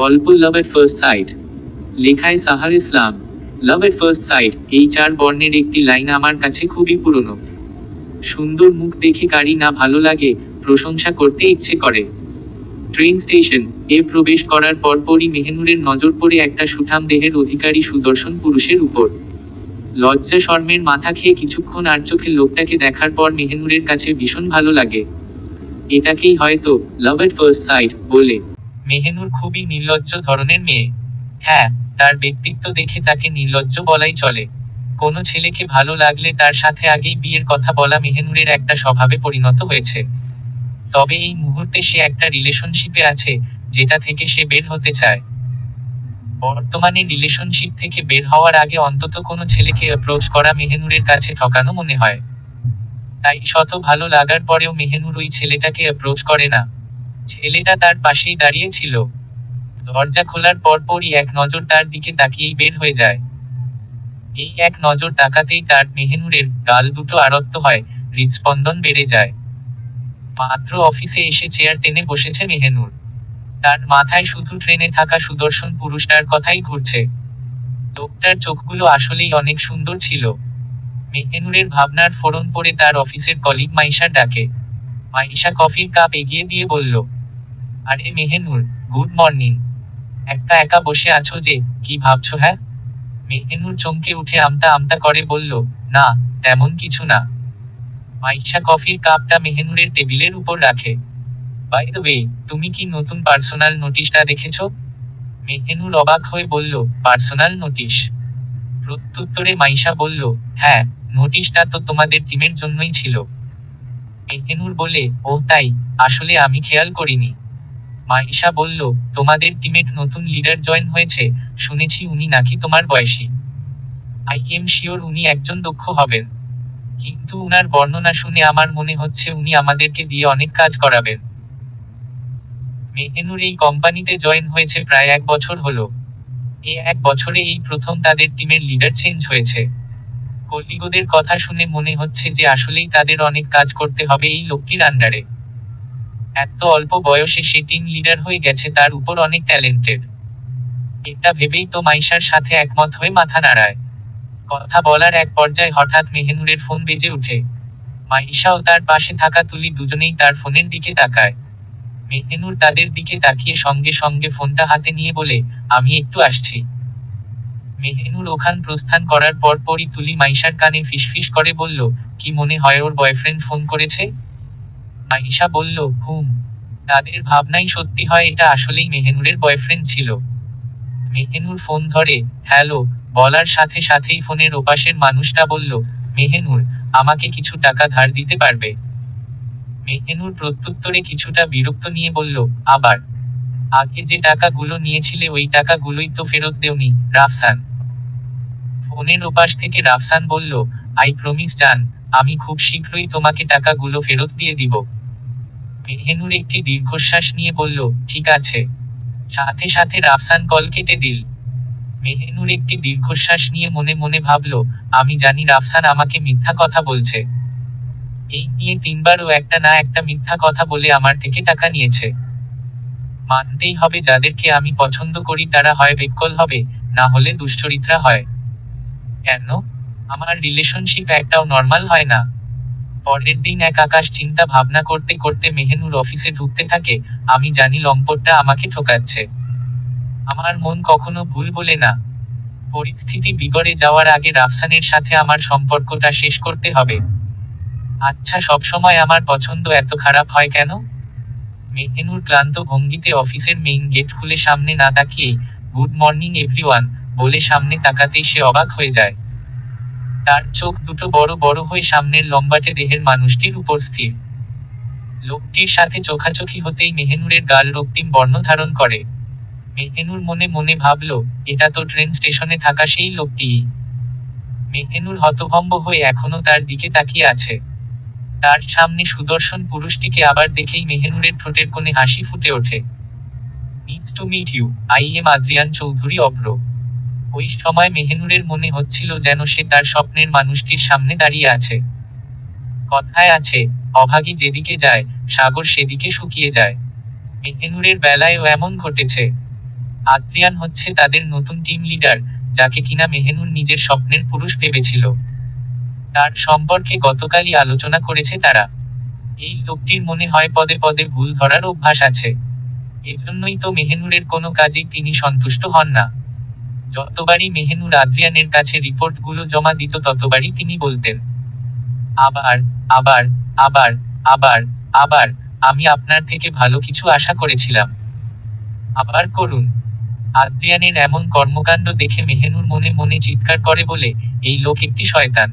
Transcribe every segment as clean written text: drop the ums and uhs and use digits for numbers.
গল্প লাভ at first sight, লেখায় সাহার ইসলাম। লাভ এট ফার্স্ট সাইট এই 4 বর্ণের একটি লাইন আমার কাছে খুবই পুরনো। সুন্দর মুখ দেখে কারি না ভালো লাগে, প্রশংসা করতে ইচ্ছে করে। ট্রেন স্টেশন এ প্রবেশ করার পরপরই মেহেনুরের নজর পড়ে একটা সুঠাম দেহের অধিকারী সুদর্শন পুরুষের উপর। লজ্জা শর্মের মাথা খেয়ে কিছুক্ষণ আর চোখে লোকটাকে দেখার পর মেহেনুরের কাছে ভীষণ ভালো লাগে। এটাকেই হয়তো লাভ এট ফার্স্ট সাইট বলে। মেহেনুর খুবই নির্লজ্জ ধরনের মেয়ে। হ্যাঁ, তার ব্যক্তিত্ব দেখে তাকে নির্লজ্জ বলাই চলে। কোনো ছেলেকে ভালো লাগলে তার সাথে আগেই বিয়ের কথা বলা মেহেনুরের একটা স্বভাবে পরিণত হয়েছে। তবে এই মুহূর্তে সে একটা রিলেশনশিপে আছে, যেটা থেকে সে বের হতে চায়। বর্তমানে রিলেশনশিপ থেকে বের হওয়ার আগে অন্তত কোনো ছেলেকে অ্যাপ্রোচ করা মেহেনুরের কাছে ঠকানো মনে হয়। তাই শত ভালো লাগার পরেও মেহেনুর ওই ছেলেটাকে অ্যাপ্রোচ করে না। ছেলেটা তার পাশেই দাঁড়িয়ে ছিল। দরজা খোলার পরপরই এক নজর তার দিকে তাকিয়েই বের হয়ে যায়। এই এক নজর তাকাতেই তার মেহেনুরের গাল দুটো আরক্ত হয়, হৃদস্পন্দন বেড়ে যায়। মাত্র অফিসে এসে চেয়ার টেনে বসেছে মেহেনুর। তার মাথায় শুধু ট্রেনে থাকা সুদর্শন পুরুষটার কথাই ঘুরছে। লোকটার চোখগুলো আসলেই অনেক সুন্দর ছিল। মেহেনুরের ভাবনার ফোড়ন পড়ে তার অফিসের কলিগ মাইশা ডাকে। মাইশা কফির কাপ এগিয়ে দিয়ে বলল, আরে মেহেনুর, গুড মর্নিং। একা একা বসে আছো যে, কি ভাবছো? হ্যাঁ। মেহেনুর চমকে উঠে আমতা আমতা করে বলল, না, তেমন কিছু না। মাইশা কফির কাপটা মেহেনুরের টেবিলের উপর রাখে। বাই দ্য ওয়ে, তুমি কি নতুন পার্সোনাল নোটিশটা দেখেছো? মেহেনুর অবাক হয়ে বলল, পার্সোনাল নোটিশ? প্রত্যুত্তরে মাইশা বলল, হ্যাঁ, নোটিশটা তো তোমাদের টিমের জন্যই ছিল। মেহেনুর বলে, ও তাই, আসলে আমি খেয়াল করিনি। মাইশা বলল, তোমাদের টিমের নতুন লিডার জয়েন হয়েছে, শুনেছি উনি নাকি তোমার বয়সী। আই এম শিওর উনি একজন দক্ষ হবেন। কিন্তু উনার বর্ণনা শুনে আমার মনে হচ্ছে উনি আমাদেরকে দিয়ে অনেক কাজ করাবেন। মেহেনুর এই কোম্পানিতে জয়েন হয়েছে প্রায় 1 বছর হলো। এই 1 বছরে এই প্রথম তাদের টিমের লিডার চেঞ্জ হয়েছে। কলিগদের কথা শুনে মনে হচ্ছে যে আসলেই তাদের অনেক কাজ করতে হবে এই লোকটির আন্ডারে। এত অল্প বয়সে সে টিম লিডার হয়ে গেছে, তার উপর অনেক ট্যালেন্টেড। এটা ভেবেই তো মাইশার সাথে একমত হয়ে মাথা নাড়ায়। কথা বলার এক পর্যায়ে হঠাৎ মেহেনুরের ফোন বেজে ওঠে। মাইশা ও তার পাশে থাকা তুলি দুজনেই তার ফোনের দিকে তাকায়। মেহেনুর তাদের দিকে তাকিয়ে সঙ্গে সঙ্গে ফোনটা হাতে নিয়ে বলে, আমি একটু আসছি। মেহেনুর ওখান প্রস্থান করার পরপরই তুলি মাইশার কানে ফিসফিস করে বলল, কি মনে হয় ওর বয়ফ্রেন্ড ফোন করেছে? মাইশা বলল, হুম। তাদের ভাবনাই সত্যি হয়, এটা আসলেই মেহেনুরের বয়ফ্রেন্ড ছিল। মেহেনুর ফোন ধরে, হ্যালো বলার সাথে সাথেই ফোনের ওপাশের মানুষটা বলল, মেহেনুর, আমাকে কিছু টাকা ধার দিতে পারবে? মেহেনুর প্রত্যুত্তরে কিছুটা বিরক্ত নিয়ে বলল, আবার? আগে যে টাকাগুলো নিয়েছিলে ওই টাকাগুলোই তো ফেরত দেওনি, রাফসান। ফোনের ওপাশ থেকে রাফসান বলল, আই প্রমিস জান, আমি খুব শীঘ্রই তোমাকে টাকাগুলো ফেরত দিয়ে দিব। মেহেনুর একটি দীর্ঘশ্বাস নিয়ে বলল, ঠিক আছে। সাথে সাথে রাফসান কল কেটে দিল। মেহেনুর একটি দীর্ঘশ্বাস নিয়ে মনে মনে ভাবল, আমি জানি রাফসান আমাকে মিথ্যা কথা বলছে। এই নিয়ে 3বারও একটা না একটা মিথ্যা কথা বলে আমার থেকে টাকা নিয়েছে। মানতেই হবে যাদেরকে আমি পছন্দ করি তারা হয় বেকল হবে, না হলে দুশ্চরিত্রা হয়। কেন? আমার রিলেশনশিপ একটাও নর্মাল হয় না। পরের দিন এক আকাশ চিন্তা ভাবনা করতে করতে মেহেনুর অফিসে ঢুকতে থাকে। আমি জানি লম্পটটা আমাকে ঠকাচ্ছে। আমার মন কখনো ভুল বলে না। পরিস্থিতি বিগড়ে যাওয়ার আগে রাফসানের সাথে আমার সম্পর্কটা শেষ করতে হবে। আচ্ছা, সবসময় আমার পছন্দ এত খারাপ হয় কেন? মেহেনুর ক্লান্ত ভঙ্গিতে অফিসের মেইন গেট খুলে সামনে না তাকিয়েই, গুড মর্নিং এভরিওয়ান বলে সামনে তাকাতেই সে অবাক হয়ে যায়। তার চোখ দুটো বড় বড় হয়ে সামনের লম্বাটে দেহের মানুষটির উপর স্থির। লোকটির সাথে চোখাচোখি হতেই মেহেনুরের গাল রক্তিম বর্ণ ধারণ করে। মেহেনুর মনে মনে ভাবল, এটা তো ট্রেন স্টেশনে থাকা সেই লোকটিই। মেহেনুর হতভম্ব হয়ে এখনো তার দিকে তাকিয়ে আছে। তার সামনে সুদর্শন পুরুষটিকে আবার দেখেই মেহেনুরের ঠোঁটের কোণে হাসি ফুটে ওঠে। Nice to meet you, I am Adrian Chowdhury Abhro. ওই সময় মেহেনুরের মনে হচ্ছিল যেন সে তার স্বপ্নের মানুষটির সামনে দাঁড়িয়ে আছে। কথায় আছে, অভাগী যেদিকে যায়, সাগর সেদিকে শুকিয়ে যায়। মেহেনুরের বেলায়ও এমন ঘটেছে। আদ্রিয়ান হচ্ছে তাদের নতুন টিম লিডার, যাকে কিনা মেহেনুর নিজের স্বপ্নের পুরুষ ভেবেছিল। তার সম্পর্কে গতকালই আলোচনা করেছে তারা। এই লোকটির মনে হয় পদে পদে ভুল ধরার অভ্যাস আছে। এজন্যই তো মেহেনুরের কোনো কাজেই তিনি সন্তুষ্ট হন না। যতবারই মেহেনুর আদ্রিয়ানের কাছে রিপোর্টগুলো জমা দিত ততবারই তিনি বলতেন, আবার, আবার, আবার, আবার, আবার, আমি আপনার থেকে ভালো কিছু আশা করেছিলাম। আবার করুন। আদ্রিয়ানের এমন কর্মকাণ্ড দেখে মেহেনুর মনে মনে চিৎকার করে বলে, এই লোক একটি শয়তান।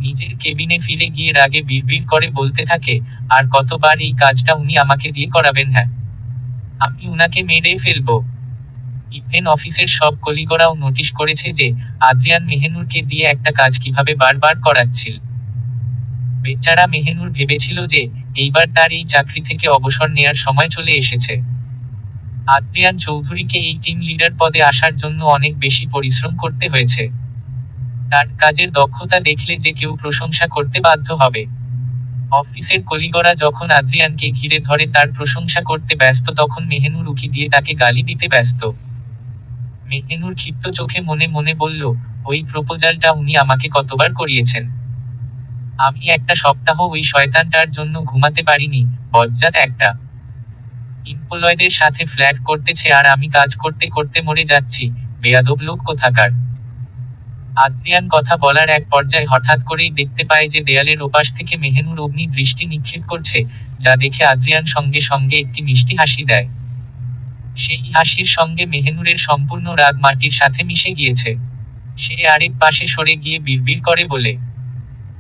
নিজের কেবিনে ফিরে গিয়ে রাগে বিড়বিড় করে বলতে থাকে, আর কতবার এই কাজটা উনি আমাকে দিয়ে করাবেন? হ্যাঁ, আমি উনাকে মেরে ফেলবো। ইভেন অফিসের সব কলিগরাও নোটিশ করেছে যে আদ্রিয়ান মেহেনুরকে দিয়ে একটা কাজ কিভাবে বারবার করাচ্ছিল। বেচারা মেহেনুর ভেবেছিল যে এইবার তার এই চাকরি থেকে অবসর নেয়ার সময় চলে এসেছে। আদ্রিয়ান চৌধুরীকে এই টিম লিডার পদে আসার জন্য অনেক বেশি পরিশ্রম করতে হয়েছে। তার কাজের দক্ষতা দেখলে যে কেউ প্রশংসা করতে বাধ্য হবে। অফিসের কলিগরা যখন আদ্রিয়ানকে ঘিরে ধরে তার প্রশংসা করতে ব্যস্ত, তখন মেহেনুর উকি দিয়ে তাকে গালি দিতে ব্যস্ত। মেহেনুর ক্ষিপ্ত চোখে মনে মনে বলল, ওই প্রপোজালটা উনি আমাকে কতবার করিয়েছেন। আমি একটা সপ্তাহ ওই শয়তানটার জন্য ঘুমাতে পারিনি, বজ্জাত একটা। এমপ্লয়ীদের সাথে ফ্ল্যাট করতেছে আর আমি কাজ করতে করতে মরে যাচ্ছি, বেয়াদব লোক কোথাকার। আদ্রিয়ান কথা বলার এক পর্যায়ে হঠাৎ করেই দেখতে পায় যে দেয়ালের ওপাশ থেকে মেহেনুর অগ্নি দৃষ্টি নিক্ষেপ করছে, যা দেখে আদ্রিয়ান সঙ্গে সঙ্গে একটি মিষ্টি হাসি দেয়। সেই হাসির সঙ্গে মেহেনুরের সম্পূর্ণ রাগ মাটির সাথে মিশে গিয়েছে। সে আরেক পাশে সরে গিয়ে বিড়বিড় করে বলে,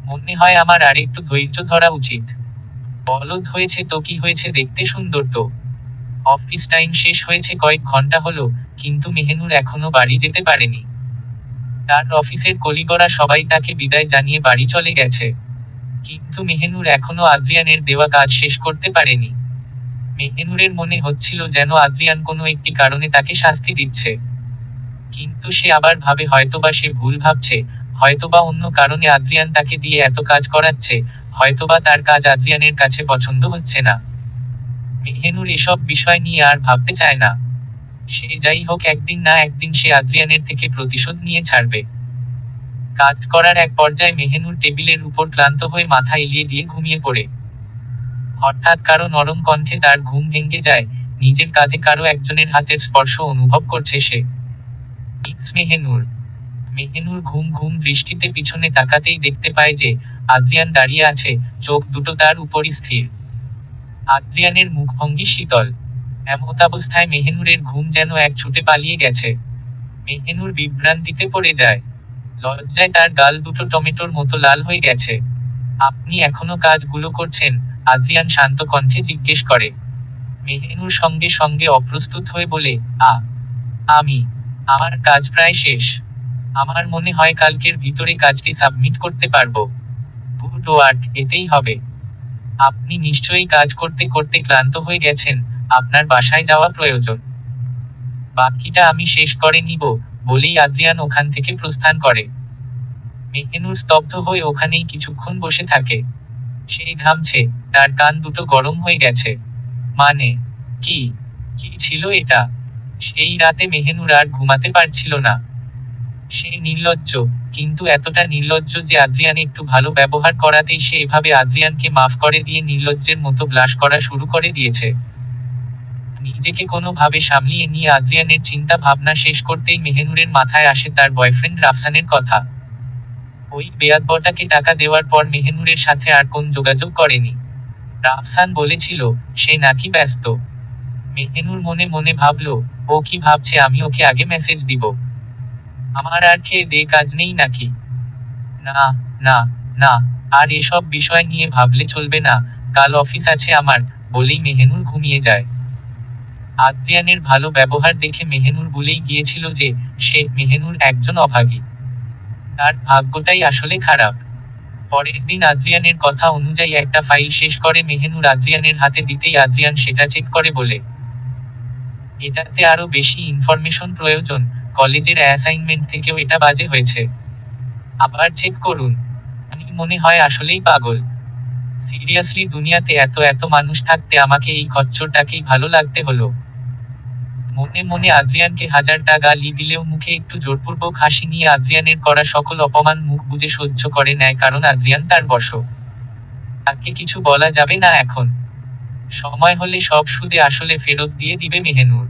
মনে হয় আমার আরেকটু ধৈর্য ধরা উচিত। বলদ হয়েছে তো কি হয়েছে, দেখতে সুন্দর তো। অফিস টাইম শেষ হয়েছে কয়েক ঘন্টা হলো, কিন্তু মেহেনুর এখনো বাড়ি যেতে পারেনি। তার অফিসের কলিগরা সবাই তাকে বিদায় জানিয়ে বাড়ি চলে গেছে, কিন্তু মেহেনুর এখনো আদ্রিয়ানের দেওয়া কাজ শেষ করতে পারেনি। মেহেনুরের মনে হচ্ছিল যেন আদ্রিয়ান কোনো একটি কারণে তাকে শাস্তি দিচ্ছে, কিন্তু সে আবার ভাবে হয়তোবা সে ভুল ভাবছে, হয়তোবা অন্য কারণে আদ্রিয়ান তাকে দিয়ে এত কাজ করাচ্ছে, হয়তোবা তার কাজ আদ্রিয়ানের কাছে পছন্দ হচ্ছে না। মেহেনুর এসব বিষয় নিয়ে আর ভাবতে চায় না। সে যাই হোক, একদিন না একদিন সে আদ্রিয়ানের থেকে প্রতিশোধ নিয়ে ছাড়বে। কাজ করার এক পর্যায়ে মেহেনুর টেবিলের উপর ক্লান্ত হয়ে মাথা এলিয়ে দিয়ে ঘুমিয়ে পড়ে। হঠাৎ কারো নরম কণ্ঠে তার ঘুম ভেঙে যায়, নিজের কাঁধে কারো একজনের হাতের স্পর্শ অনুভব করছে সে। ইটস মেহেনুর। মেহেনুর ঘুম ঘুম দৃষ্টিতে পিছনে তাকাতেই দেখতে পায় যে আদ্রিয়ান দাঁড়িয়ে আছে, চোখ দুটো তার উপরই স্থির। আদ্রিয়ানের মুখভঙ্গি শীতল। এমতাবস্থায় মেহেনুরের ঘুম যেন এক ছুটে পালিয়ে গেছে। মেহেনুর বিভ্রান্তিতে পড়ে যায়। লজ্জায় তার গাল দুটো টমেটোর মতো লাল হয়ে গেছে। আপনি এখনো কাজগুলো করছেন? আদ্রিয়ান শান্ত কণ্ঠে জিজ্ঞেস করে। মেহেনুর সঙ্গে সঙ্গে অপ্রস্তুত হয়ে বলে, আমার কাজ প্রায় শেষ। আমার মনে হয় কালকের ভিতরে কাজটি সাবমিট করতে পারবো। গুড ওয়ার্ক, এতেই হবে। আপনি নিশ্চয়ই কাজ করতে করতে ক্লান্ত হয়ে গেছেন, আপনার বাসায় যাওয়া প্রয়োজন। বাকিটা আমি শেষ করে নিব, বলেই আদ্রিয়ান ওখান থেকে প্রস্থান করে। মেহেনুর স্তব্ধ হয়ে ওখানেই কিছুক্ষণ বসে থাকে। সে ঘামছে, তার কান দুটো গরম হয়ে গেছে। মানে, কি কি ছিল এটা? সেই রাতে মেহেনুর আর ঘুমাতে পারছিল না। সে নির্লজ্জ, কিন্তু এতটা নির্লজ্জ যে আদ্রিয়ান একটু ভালো ব্যবহার করাতেই সে এভাবে আদ্রিয়ানকে মাফ করে দিয়ে নির্লজ্জের মতো ব্লাশ করা শুরু করে দিয়েছে। নিজেকে কোনোভাবে সামলিয়ে নিয়ে আদ্রিয়ানের চিন্তা ভাবনা শেষ করতেই মেহেনুরের মাথায় আসে তার বয়ফ্রেন্ড রাফসানের কথা। ওই বেয়াদবটাকে টাকা দেওয়ার পর মেহেনুরের সাথে আর কোন যোগাযোগ করেনি। রাফসান বলেছিল সে নাকি ব্যস্ত। মেহেনুর মনে মনে ভাবল, ও কি ভাবছে আমি ওকে আগে মেসেজ দিব? আমার আর খেয়ে দে কাজ নেই নাকি? না, না, না, আর এসব বিষয় নিয়ে ভাবলে চলবে না, কাল অফিস আছে আমার, বলেই মেহেনুর ঘুমিয়ে যায়। আদ্রিয়ানের ভালো ব্যবহার দেখে মেহেনুর ভুলেই গিয়েছিল যে মেহেনুর একজন অভাগী। তার ভাগ্যটাই আসলে খারাপ। পরের দিন আদ্রিয়ানের কথা অনুযায়ী একটা ফাইল শেষ করে মেহেনুর আদ্রিয়ানের হাতে দিতেই আদ্রিয়ান সেটা চেক করে বলে, এটাতে আরো বেশি ইনফরমেশন প্রয়োজন, কলেজের অ্যাসাইনমেন্ট থেকেও এটা বাজে হয়েছে। আবার চেক করুন। উনি মনে হয় আসলেই পাগল। সিরিয়াসলি, দুনিয়াতে এত এত মানুষ থাকতে আমাকে এই খচ্চরটাকেই ভালো লাগতে হলো। মনে মনে আদ্রিয়ানকে 1000টা গালি দিলেও মুখে একটু জোরপূর্বক হাসি নিয়ে আদ্রিয়ানের করা সকল অপমান মুখ বুজে সহ্য করে নেয়, কারণ আদ্রিয়ান তার বশ। তাকে কিছু বলা যাবে না এখন। সময় হলে সব সুদে আসলে ফেরত দিয়ে দিবে মেহেনুর।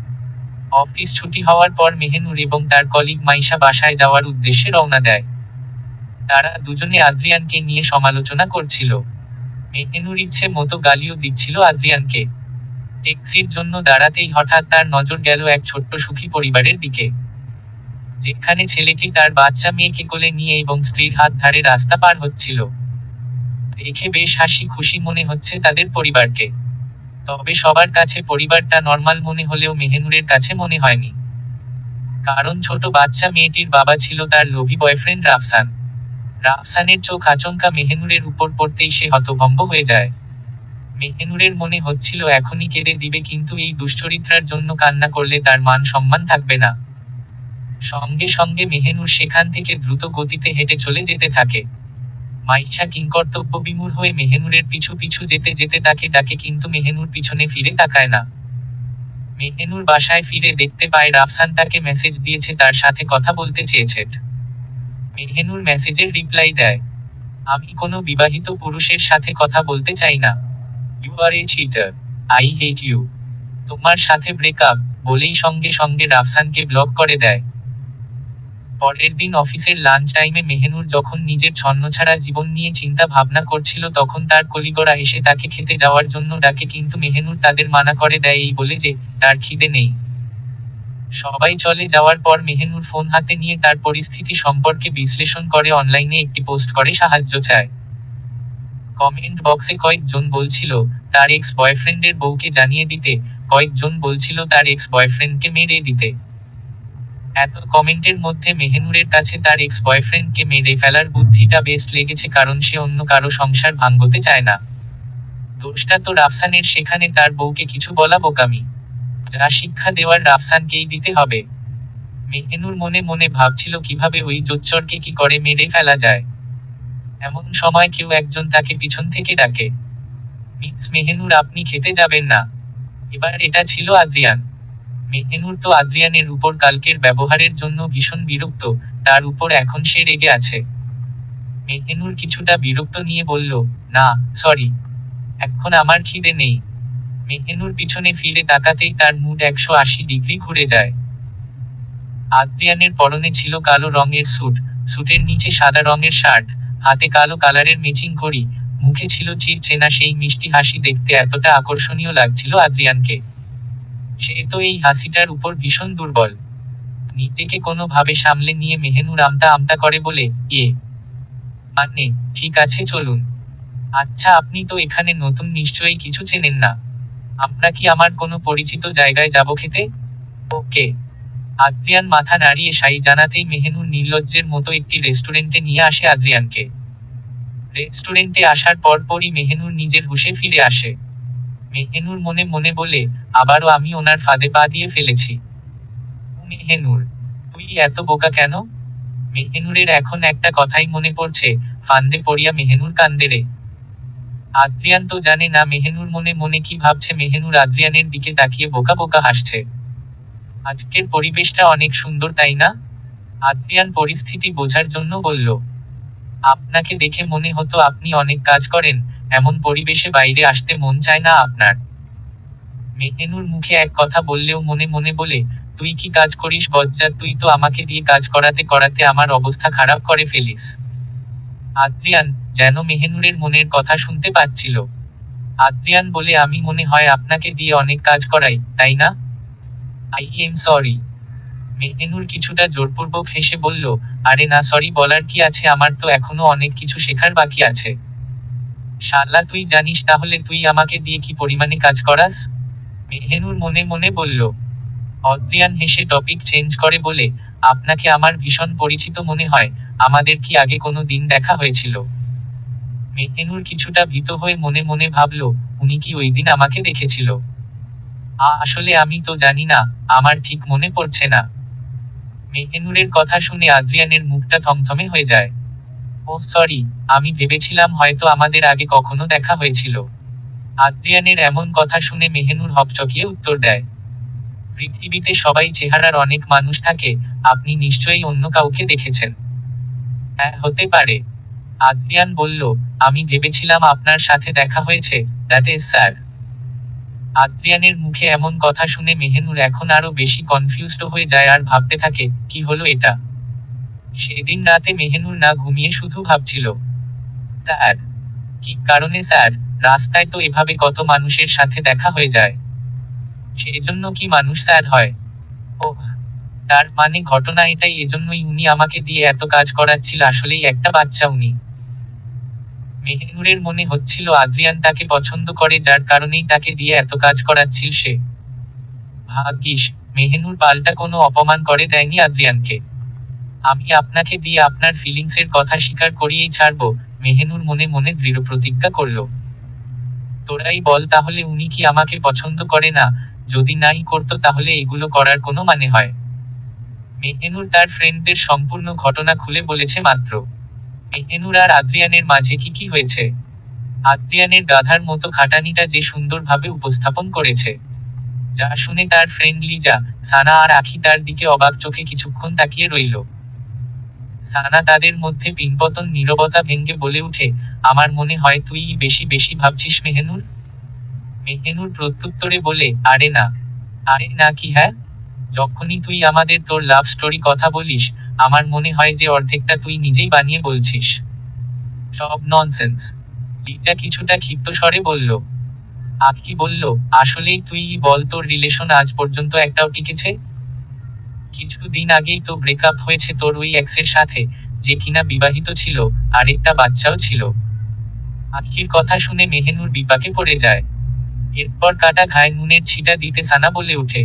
অফিস ছুটি হওয়ার পর মেহেনুর এবং তার কলিগ মাইশা বাসায় যাওয়ার উদ্দেশ্যে রওনা দেয়। তারা দুজনে আদ্রিয়ানকে নিয়ে সমালোচনা করছিল। মেহেনুর ইচ্ছে মতো গালিও দিচ্ছিল আদ্রিয়ানকে। ট্যাক্সির জন্য দাঁড়াতেই হঠাৎ তার নজর গেল এক ছোট্ট সুখী পরিবারের দিকে, যেখানে ছেলেটি তার বাচ্চা মেয়েকে কোলে নিয়ে এবং স্ত্রীর হাত ধরে রাস্তা পার হচ্ছিল। দেখে বেশ হাসি খুশি মনে হচ্ছে তাদের পরিবারকে। তবে সবার কাছে পরিবারটা নর্মাল মনে হলেও মেহেনুরের কাছে মনে হয়নি, কারণ ছোট বাচ্চা মেয়েটির বাবা ছিল তার লোভী বয়ফ্রেন্ড রাফসান। রাফসানের চোখ আচমকা মেহেনুরের উপর পড়তেই সে হতভম্ব হয়ে যায়। মেহেনুরের মনে হচ্ছিল এখনই কেঁদে দিবে, কিন্তু এই দুশ্চরিত্রার জন্য কান্না করলে তার মান সম্মান থাকবে না। সঙ্গে সঙ্গে মেহেনুর সেখান থেকে দ্রুত গতিতে হেঁটে চলে যেতে থাকে। মাইশা কিংকর্তব্যবিমূঢ় হয়ে মেহেনুরের পিছু পিছু যেতে যেতে তাকে ডাকে, কিন্তু মেহেনুর পিছনে ফিরে তাকায় না। মেহেনুর বাসায় ফিরে দেখতে পায় রাফসান তাকে মেসেজ দিয়েছে, তার সাথে কথা বলতে চেয়েছে। মেহেনুর মেসেজের রিপ্লাই দেয়, আমি কোনো বিবাহিত পুরুষের সাথে কথা বলতে চাই না। You are a cheater, I hate you. তোমার সাথে ব্রেকআপ, বলেই সঙ্গে সঙ্গে রাফসানকে ব্লক করে দেয়। পরের দিন অফিসের লাঞ্চ টাইমে মেহেনুর যখন নিজের ছন্নছাড়া জীবন নিয়ে চিন্তা ভাবনা করছিল, তখন তার কলিগরা এসে তাকে খেতে যাওয়ার জন্য ডাকে, কিন্তু মেহেনুর তাদের মানা করে দেয় এই বলে যে তার খিদে নেই। সবাই চলে যাওয়ার পর মেহেনুর ফোন হাতে নিয়ে তার পরিস্থিতি সম্পর্কে বিশ্লেষণ করে অনলাইনে একটি পোস্ট করে সাহায্য চায়। কমেন্ট বক্সে কয়েকজন বলছিল তার এক্স বয়ফ্রেন্ডের বউকে জানিয়ে দিতে, কয়েকজন বলছিল তার এক্স বয়ফ্রেন্ডকে মেরে দিতে। এত কমেন্টের মধ্যে মেহেনুরের কাছে তার এক্স বয়ফ্রেন্ডকে মেরে ফেলার বুদ্ধিটা বেস্ট লেগেছে, কারণ সে অন্য কারো সংসার ভাঙতে চায় না। দোষটা তো রাফসানের, সেখানে তার বউকে কিছু বলা বোকামি। যা শিক্ষা দেওয়ার রাফসানকেই দিতে হবে। মেহেনুর মনে মনে ভাবছিল কিভাবে ওই জোচ্চরকে কি করে মেরে ফেলা যায়। এমন সময় কেউ একজন তাকে পিছন থেকে ডাকে, মিস মেহেনুর, আপনি খেতে যাবেন না? এবার এটা ছিল আদ্রিয়ান। মেহেনুর তো আদ্রিয়ানের উপর কালকের ব্যবহারের জন্য ভীষণ বিরক্ত, তার উপর এখন সে রেগে আছে। মেহেনুর কিছুটা বিরক্ত নিয়ে বলল, না সরি, এখন আমার খিদে নেই। মেহেনুর পিছনে ফিরে তাকাতেই তার মুড 180 ডিগ্রি ঘুরে যায়। আদ্রিয়ানের পরনে ছিল কালো রঙের স্যুট, স্যুটের নিচে সাদা রঙের শার্ট, হাতে কালো কালারের ম্যাচিং ঘড়ি, মুখে ছিল চির চেনা সেই মিষ্টি হাসি। দেখতে এতটা আকর্ষণীয় লাগছিল আদ্রিয়ানকে। সে তো এই হাসিটার উপর ভীষণ দুর্বল। নিজেকে কোনোভাবে সামলে নিয়ে মেহেনুর আমতা আমতা করে বলে, মানে ঠিক আছে চলুন। আচ্ছা, আপনি তো এখানে নতুন, নিশ্চয়ই কিছু চেনেন না। আমরা কি আমার কোনো পরিচিত জায়গায় যাব খেতে? ওকে। আদ্রিয়ান মাথা নাড়িয়ে সাই জানাতেই মেহেনুর নির্লজ্জের মতো একটি রেস্টুরেন্টে নিয়ে আসে আদ্রিয়ানকে। রেস্টুরেন্টে আসার পরপরই মেহেনুর নিজের হুঁশে ফিরে আসে। মেহেনুর মনে মনে বলে, আবারও আমি ওনার ফাঁদে পা দিয়ে ফেলেছি। মেহেনুর, তুই এত বোকা কেন? মেহেনুরের এখন একটা কথাই মনে পড়ছে, ফান্দে পড়িয়া মেহেনুর কান্দে রে। আদ্রিয়ান তো জানে না মেহেনুর মনে মনে কি ভাবছে। মেহেনুর আদ্রিয়ানের দিকে তাকিয়ে বোকা বোকা হাসছে। আজকের পরিবেশটা অনেক সুন্দর, তাই না? আদ্রিয়ান পরিস্থিতি বোঝার জন্য বলল, আপনাকে দেখে মনে হতো আপনি অনেক কাজ করেন, এমন পরিবেশে বাইরে আসতে মন চায় না আপনার। মেহেনুর মুখে এক কথা বললেও মনে মনে বলে, তুই কি কাজ করিস বজ্জাত? তুই তো আমাকে দিয়ে কাজ করাতে করাতে আমার অবস্থা খারাপ করে ফেলিস। আদ্রিয়ান যেন মেহেনুরের মনের কথা শুনতে পাচ্ছিল। আদ্রিয়ান বলে, আমি মনে হয় আপনাকে দিয়ে অনেক কাজ করাই, তাই না? I am sorry. মেহেনুর কিছুটা জোরপূর্বক হেসে বলল, আরে না, সরি বলার কি আছে, আমার তো এখনো অনেক কিছু শেখার বাকি আছে। শালা, তুই জানিস তাহলে তুই আমাকে দিয়ে কি পরিমাণে কাজ করাস? মেহেনুর মনে মনে বলল। আদ্রিয়ান হেসে টপিক চেঞ্জ করে বলে, আপনাকে আমার ভীষণ পরিচিত মনে হয়, আমাদের কি আগে কোনো দিন দেখা হয়েছিল? মেহেনুর কিছুটা ভীত হয়ে মনে মনে ভাবল, উনি কি ওই দিন আমাকে দেখেছিল? আসলে আমি তো জানি না, আমার ঠিক মনে পড়ছে না। মেহেনুরের কথা শুনে আদ্রিয়ানের মুখটা থমথমে হয়ে যায়। ও সরি, আমি ভেবেছিলাম হয়তো আমাদের আগে কখনো দেখা হয়েছিল। আদ্রিয়ানের এমন কথা শুনে মেহেনুর হকচকিয়ে উত্তর দেয়, পৃথিবীতে সবাই চেহারার অনেক মানুষ থাকে, আপনি নিশ্চয়ই অন্য কাউকে দেখেছেন। হ্যাঁ, হতে পারে। আদ্রিয়ান বলল, আমি ভেবেছিলাম আপনার সাথে দেখা হয়েছে, দ্যাট ইজ স্যার। আদ্রিয়ানের মুখে এমন কথা শুনে মেহেনুর এখন আরো বেশি কনফিউজড হয়ে যায় আর ভাবতে থাকে, কি হলো এটা। সেদিন রাতে মেহেনুর না ঘুমিয়ে শুধু ভাবছিল, স্যার, কি কারণে স্যার? রাস্তায় তো এভাবে কত মানুষের সাথে দেখা হয়ে যায়, সেজন্য কি মানুষ স্যার হয়? ওহ, তার মানে ঘটনা এটাই, এজন্যই উনি আমাকে দিয়ে এত কাজ করাচ্ছিল, আসলেই একটা বাচ্চা উনি। মেহেনুরের মনে হচ্ছিল আদ্রিয়ান তাকে পছন্দ করে, যার কারণেই তাকে দিয়ে এত কাজ করাচ্ছিল সে। ভাগ্যিস মেহেনুর পাল্টা কোনো অপমান করে দেয়নি আদ্রিয়ানকে। আমি আপনাকে দিয়ে আপনার ফিলিংসের কথা স্বীকার করিয়েই ছাড়বো, মেহেনুর মনে মনে দৃঢ় প্রতিজ্ঞা করল। তোরাই বল তাহলে, উনি কি আমাকে পছন্দ করে না? যদি নাই করতো তাহলে এগুলো করার কোনো মানে হয়? মেহেনুর তার ফ্রেন্ডদের সম্পূর্ণ ঘটনা খুলে বলেছে মাত্র। মেহেনুর আর আদ্রিয়ানের মাঝে কি কি হয়েছে, আদ্রিয়ানের গাধার মতো খাটানিটা যে সুন্দরভাবে উপস্থাপন করেছে, যা শুনে তার ফ্রেন্ড লিজা, সানা আর আখি তার দিকে অবাক চোখে কিছুক্ষণ তাকিয়ে রইল। সানা তাদের মধ্যে পিনপতন নীরবতা ভেঙ্গে বলে উঠে, আমার মনে হয় তুই বেশি বেশি ভাবছিস মেহেনুর। মেহেনুর প্রত্যুত্তরে বলে, আরে না। আরে না কি? হ্যাঁ, যখনই তুই আমাদের তোর লাভ স্টোরি কথা বলিস, আমার মনে হয় যে অর্ধেকটা তুই নিজেই বানিয়ে বলছিস। সব ননসেন্স। লিজা কিছুটা ক্ষিপ্ত স্বরে বলল। আখি বলল, আসলেই তুই বল, তোর রিলেশন আজ পর্যন্ত একটাও টিকেছে? কিছুদিন আগেই তো ব্রেকআপ হয়েছে তোর ওই এক্সের সাথে, যে কিনা বিবাহিত ছিল, আর একটা বাচ্চাও ছিল। আখির কথা শুনে মেহেনুর বিপাকে পড়ে যায়। এরপর কাটা ঘায়ে নুনের ছিটা দিতে সানা বলে উঠে,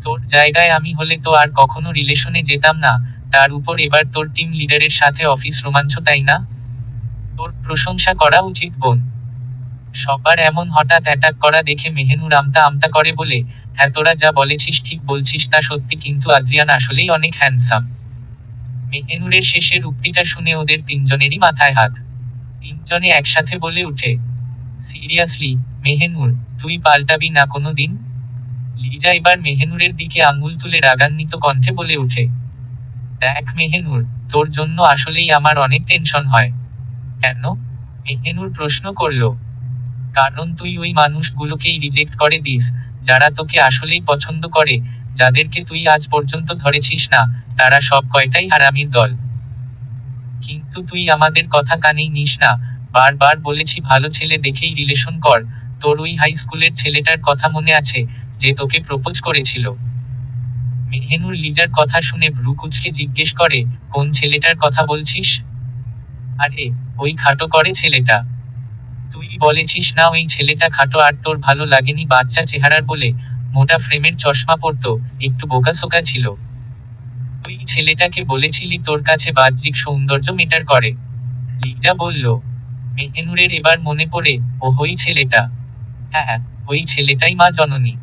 তোর জায়গায় আমি হলে তো আর কখনো রিলেশনে যেতাম না, তার উপর এবার তোর টিম লিডারের সাথে অফিস রোমাঞ্চ, তাই না? তোর প্রশংসা করা উচিত বোন। সবার এমন হঠাৎ অ্যাটাক করা দেখে মেহেনুর আমতা আমতা করে বলে, হ্যাঁ তোরা যা বলেছিস ঠিক বলছিস, তা সত্যি, কিন্তু আদ্রিয়ান আসলেই অনেক হ্যান্ডসাম। মেহেনুরের শেষের উক্তিটা শুনে ওদের তিনজনেরই মাথায় হাত। তিনজনে একসাথে বলে উঠে, সিরিয়াসলি মেহেনুর, তুই পাল্টাবি না কোনো দিন? লিজা এবার মেহেনুরের দিকে আঙুল তুলে রাগান্বিত কণ্ঠে বলে উঠে, দেখ মেহেনুর, তোর জন্য আসলেই আমার অনেক টেনশন হয়। কেন? মেহেনুর প্রশ্ন করল। কারণ তুই ওই মানুষগুলোকেই রিজেক্ট করে দিস, যারা তোকে আসলেই পছন্দ করে, যাদেরকে তুই আজ পর্যন্ত ধরেছিস না, তারা সব কয়টাই হারামির দল। কিন্তু তুই আমাদের কথা কানেই নিস না, বারবার বলেছি ভালো ছেলে দেখেই রিলেশন কর। তোর ওই হাই স্কুলের ছেলেটার কথা মনে আছে, যে তোকে প্রপোজ করেছিল? মেহেনুর লিজার কথা শুনে ভ্রু কুঁচকে জিজ্ঞেস করে, কোন ছেলেটার কথা বলছিস? আরে, ওই খাটো করে ছেলেটা। তুই বলেছিস না ওই ছেলেটা খাটো আর তোর ভালো লাগেনি, বাচ্চা চেহারার বলে, মোটা ফ্রেমের চশমা পরতো, একটু বোকাসোকা ছিল। তুই ছেলেটাকে বলেছিলি তোর কাছে বাহ্যিক সৌন্দর্য মেটার করে। লিজা বলল। মেহেনুরের এবার মনে পড়ে, ও ওই ছেলেটা। হ্যাঁ, ওই ছেলেটাই মা জননী।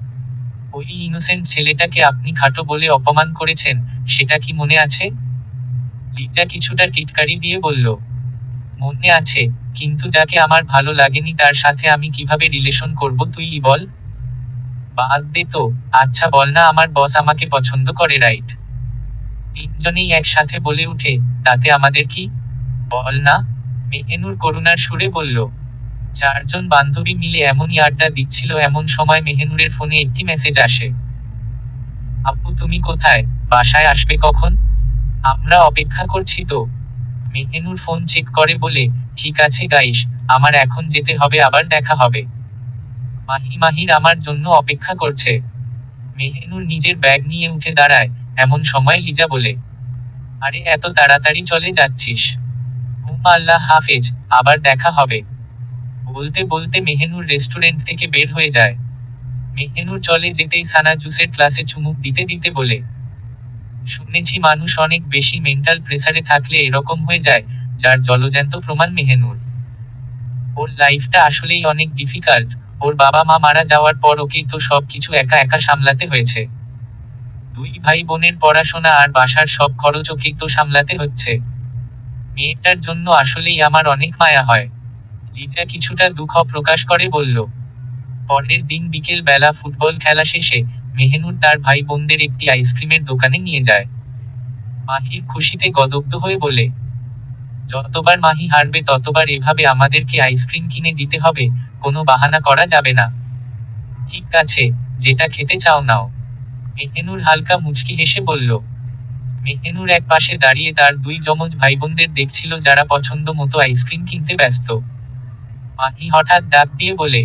ওই ইনোসেন্ট ছেলেটাকে আপনি খাটো বলে অপমান করেছেন, সেটা কি মনে আছে? লিজা কিছুটা টিটকারি দিয়ে বলল, মনে আছে, কিন্তু যাকে আমার ভালো লাগেনি তার সাথে আমি কিভাবে রিলেশন করব তুই বল? বাদ দে তো, আচ্ছা বল না আমার বস আমাকে পছন্দ করে, রাইট? তিনজনেই একসাথে বলে উঠে, তাতে আমাদের কি? বল না। মেহেনুর করুণার সুরে বলল। চারজন বান্ধবী মিলে এমনই আড্ডা দিচ্ছিল, এমন সময় মেহেনুরের ফোনে একটি মেসেজ আসে। আপু তুমি কোথায়? বাসায় আসবে কখন? আমরা অপেক্ষা করছি তো। মেহেনুর ফোন চেক করে বলে, ঠিক আছে গাইস, আমার এখন যেতে হবে, আবার দেখা হবে। মাহির আমার জন্য অপেক্ষা করছে। মেহেনুর নিজের ব্যাগ নিয়ে উঠে দাঁড়ায়, এমন সময় লিজা বলে, আরে এত তাড়াতাড়ি চলে যাচ্ছিস? আল্লাহ হাফেজ, আবার দেখা হবে। বলতে বলতে মেহেনুর রেস্টুরেন্ট থেকে বের হয়ে যায়। মেহেনুর চলে যেতেই সানা জুসের ক্লাসে চুমুক দিতে দিতে বলে, শুনেছি মানুষ অনেক বেশি মেন্টাল প্রেসারে থাকলে এরকম হয়ে যায়, যার জলজ্যান্ত প্রমাণ মেহেনুর। ওর লাইফটা আসলেই অনেক ডিফিকাল্ট। ওর বাবা মা মারা যাওয়ার পর ওকেই তো সবকিছু একা একা সামলাতে হয়েছে। দুই ভাই বোনের পড়াশোনা আর বাসার সব খরচ ওকেই তো সামলাতে হচ্ছে। মেয়েটার জন্য আসলেই আমার অনেক মায়া হয়। লিজা কিছুটা দুঃখ প্রকাশ করে বলল। পরের দিন বিকেল বেলা ফুটবল খেলা শেষে মেহেনুর তার ভাই বোনদের একটি আইসক্রিমের দোকানে নিয়ে যায়। মাহির খুশিতে গদগ্ধ হয়ে বলে, যতবার মাহি হারবে ততবার এভাবে আমাদেরকে আইসক্রিম কিনে দিতে হবে, কোনো বাহানা করা যাবে না। ঠিক আছে, যেটা খেতে চাও নাও। মেহেনুর হালকা মুচকি হেসে বলল। মেহেনুর এক পাশে দাঁড়িয়ে তার দুই যমজ ভাইবোনদের দেখছিল যারা পছন্দ মতো আইসক্রিম কিনতে ব্যস্ত। মাহি হঠাৎ ডাক দিয়ে বলে,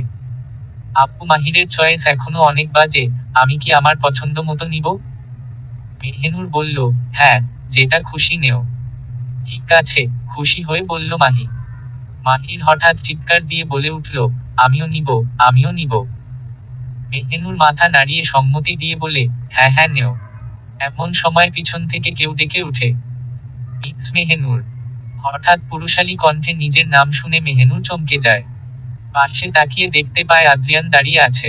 আপু মাহিরের চয়েস এখনো অনেক বাজে, আমি কি আমার পছন্দ মতো নিব? মেহেনুর বলল, হ্যাঁ, যেটা খুশি নেও। ঠিক আছে, খুশি হয়ে বলল মাহি। মাহির হঠাৎ চিৎকার দিয়ে বলে উঠল, আমিও নিব, আমিও নিব। মেহেনুর মাথা নাড়িয়ে সম্মতি দিয়ে বলে, হ্যাঁ হ্যাঁ নেও। এমন সময় পিছন থেকে কেউ ডেকে উঠে, ইটস মেহেনুর। হঠাৎ পুরুষালী কণ্ঠে নিজের নাম শুনে মেহেনুর চমকে যায়। পাশে তাকিয়ে দেখতে পায় আদ্রিয়ান দাঁড়িয়ে আছে।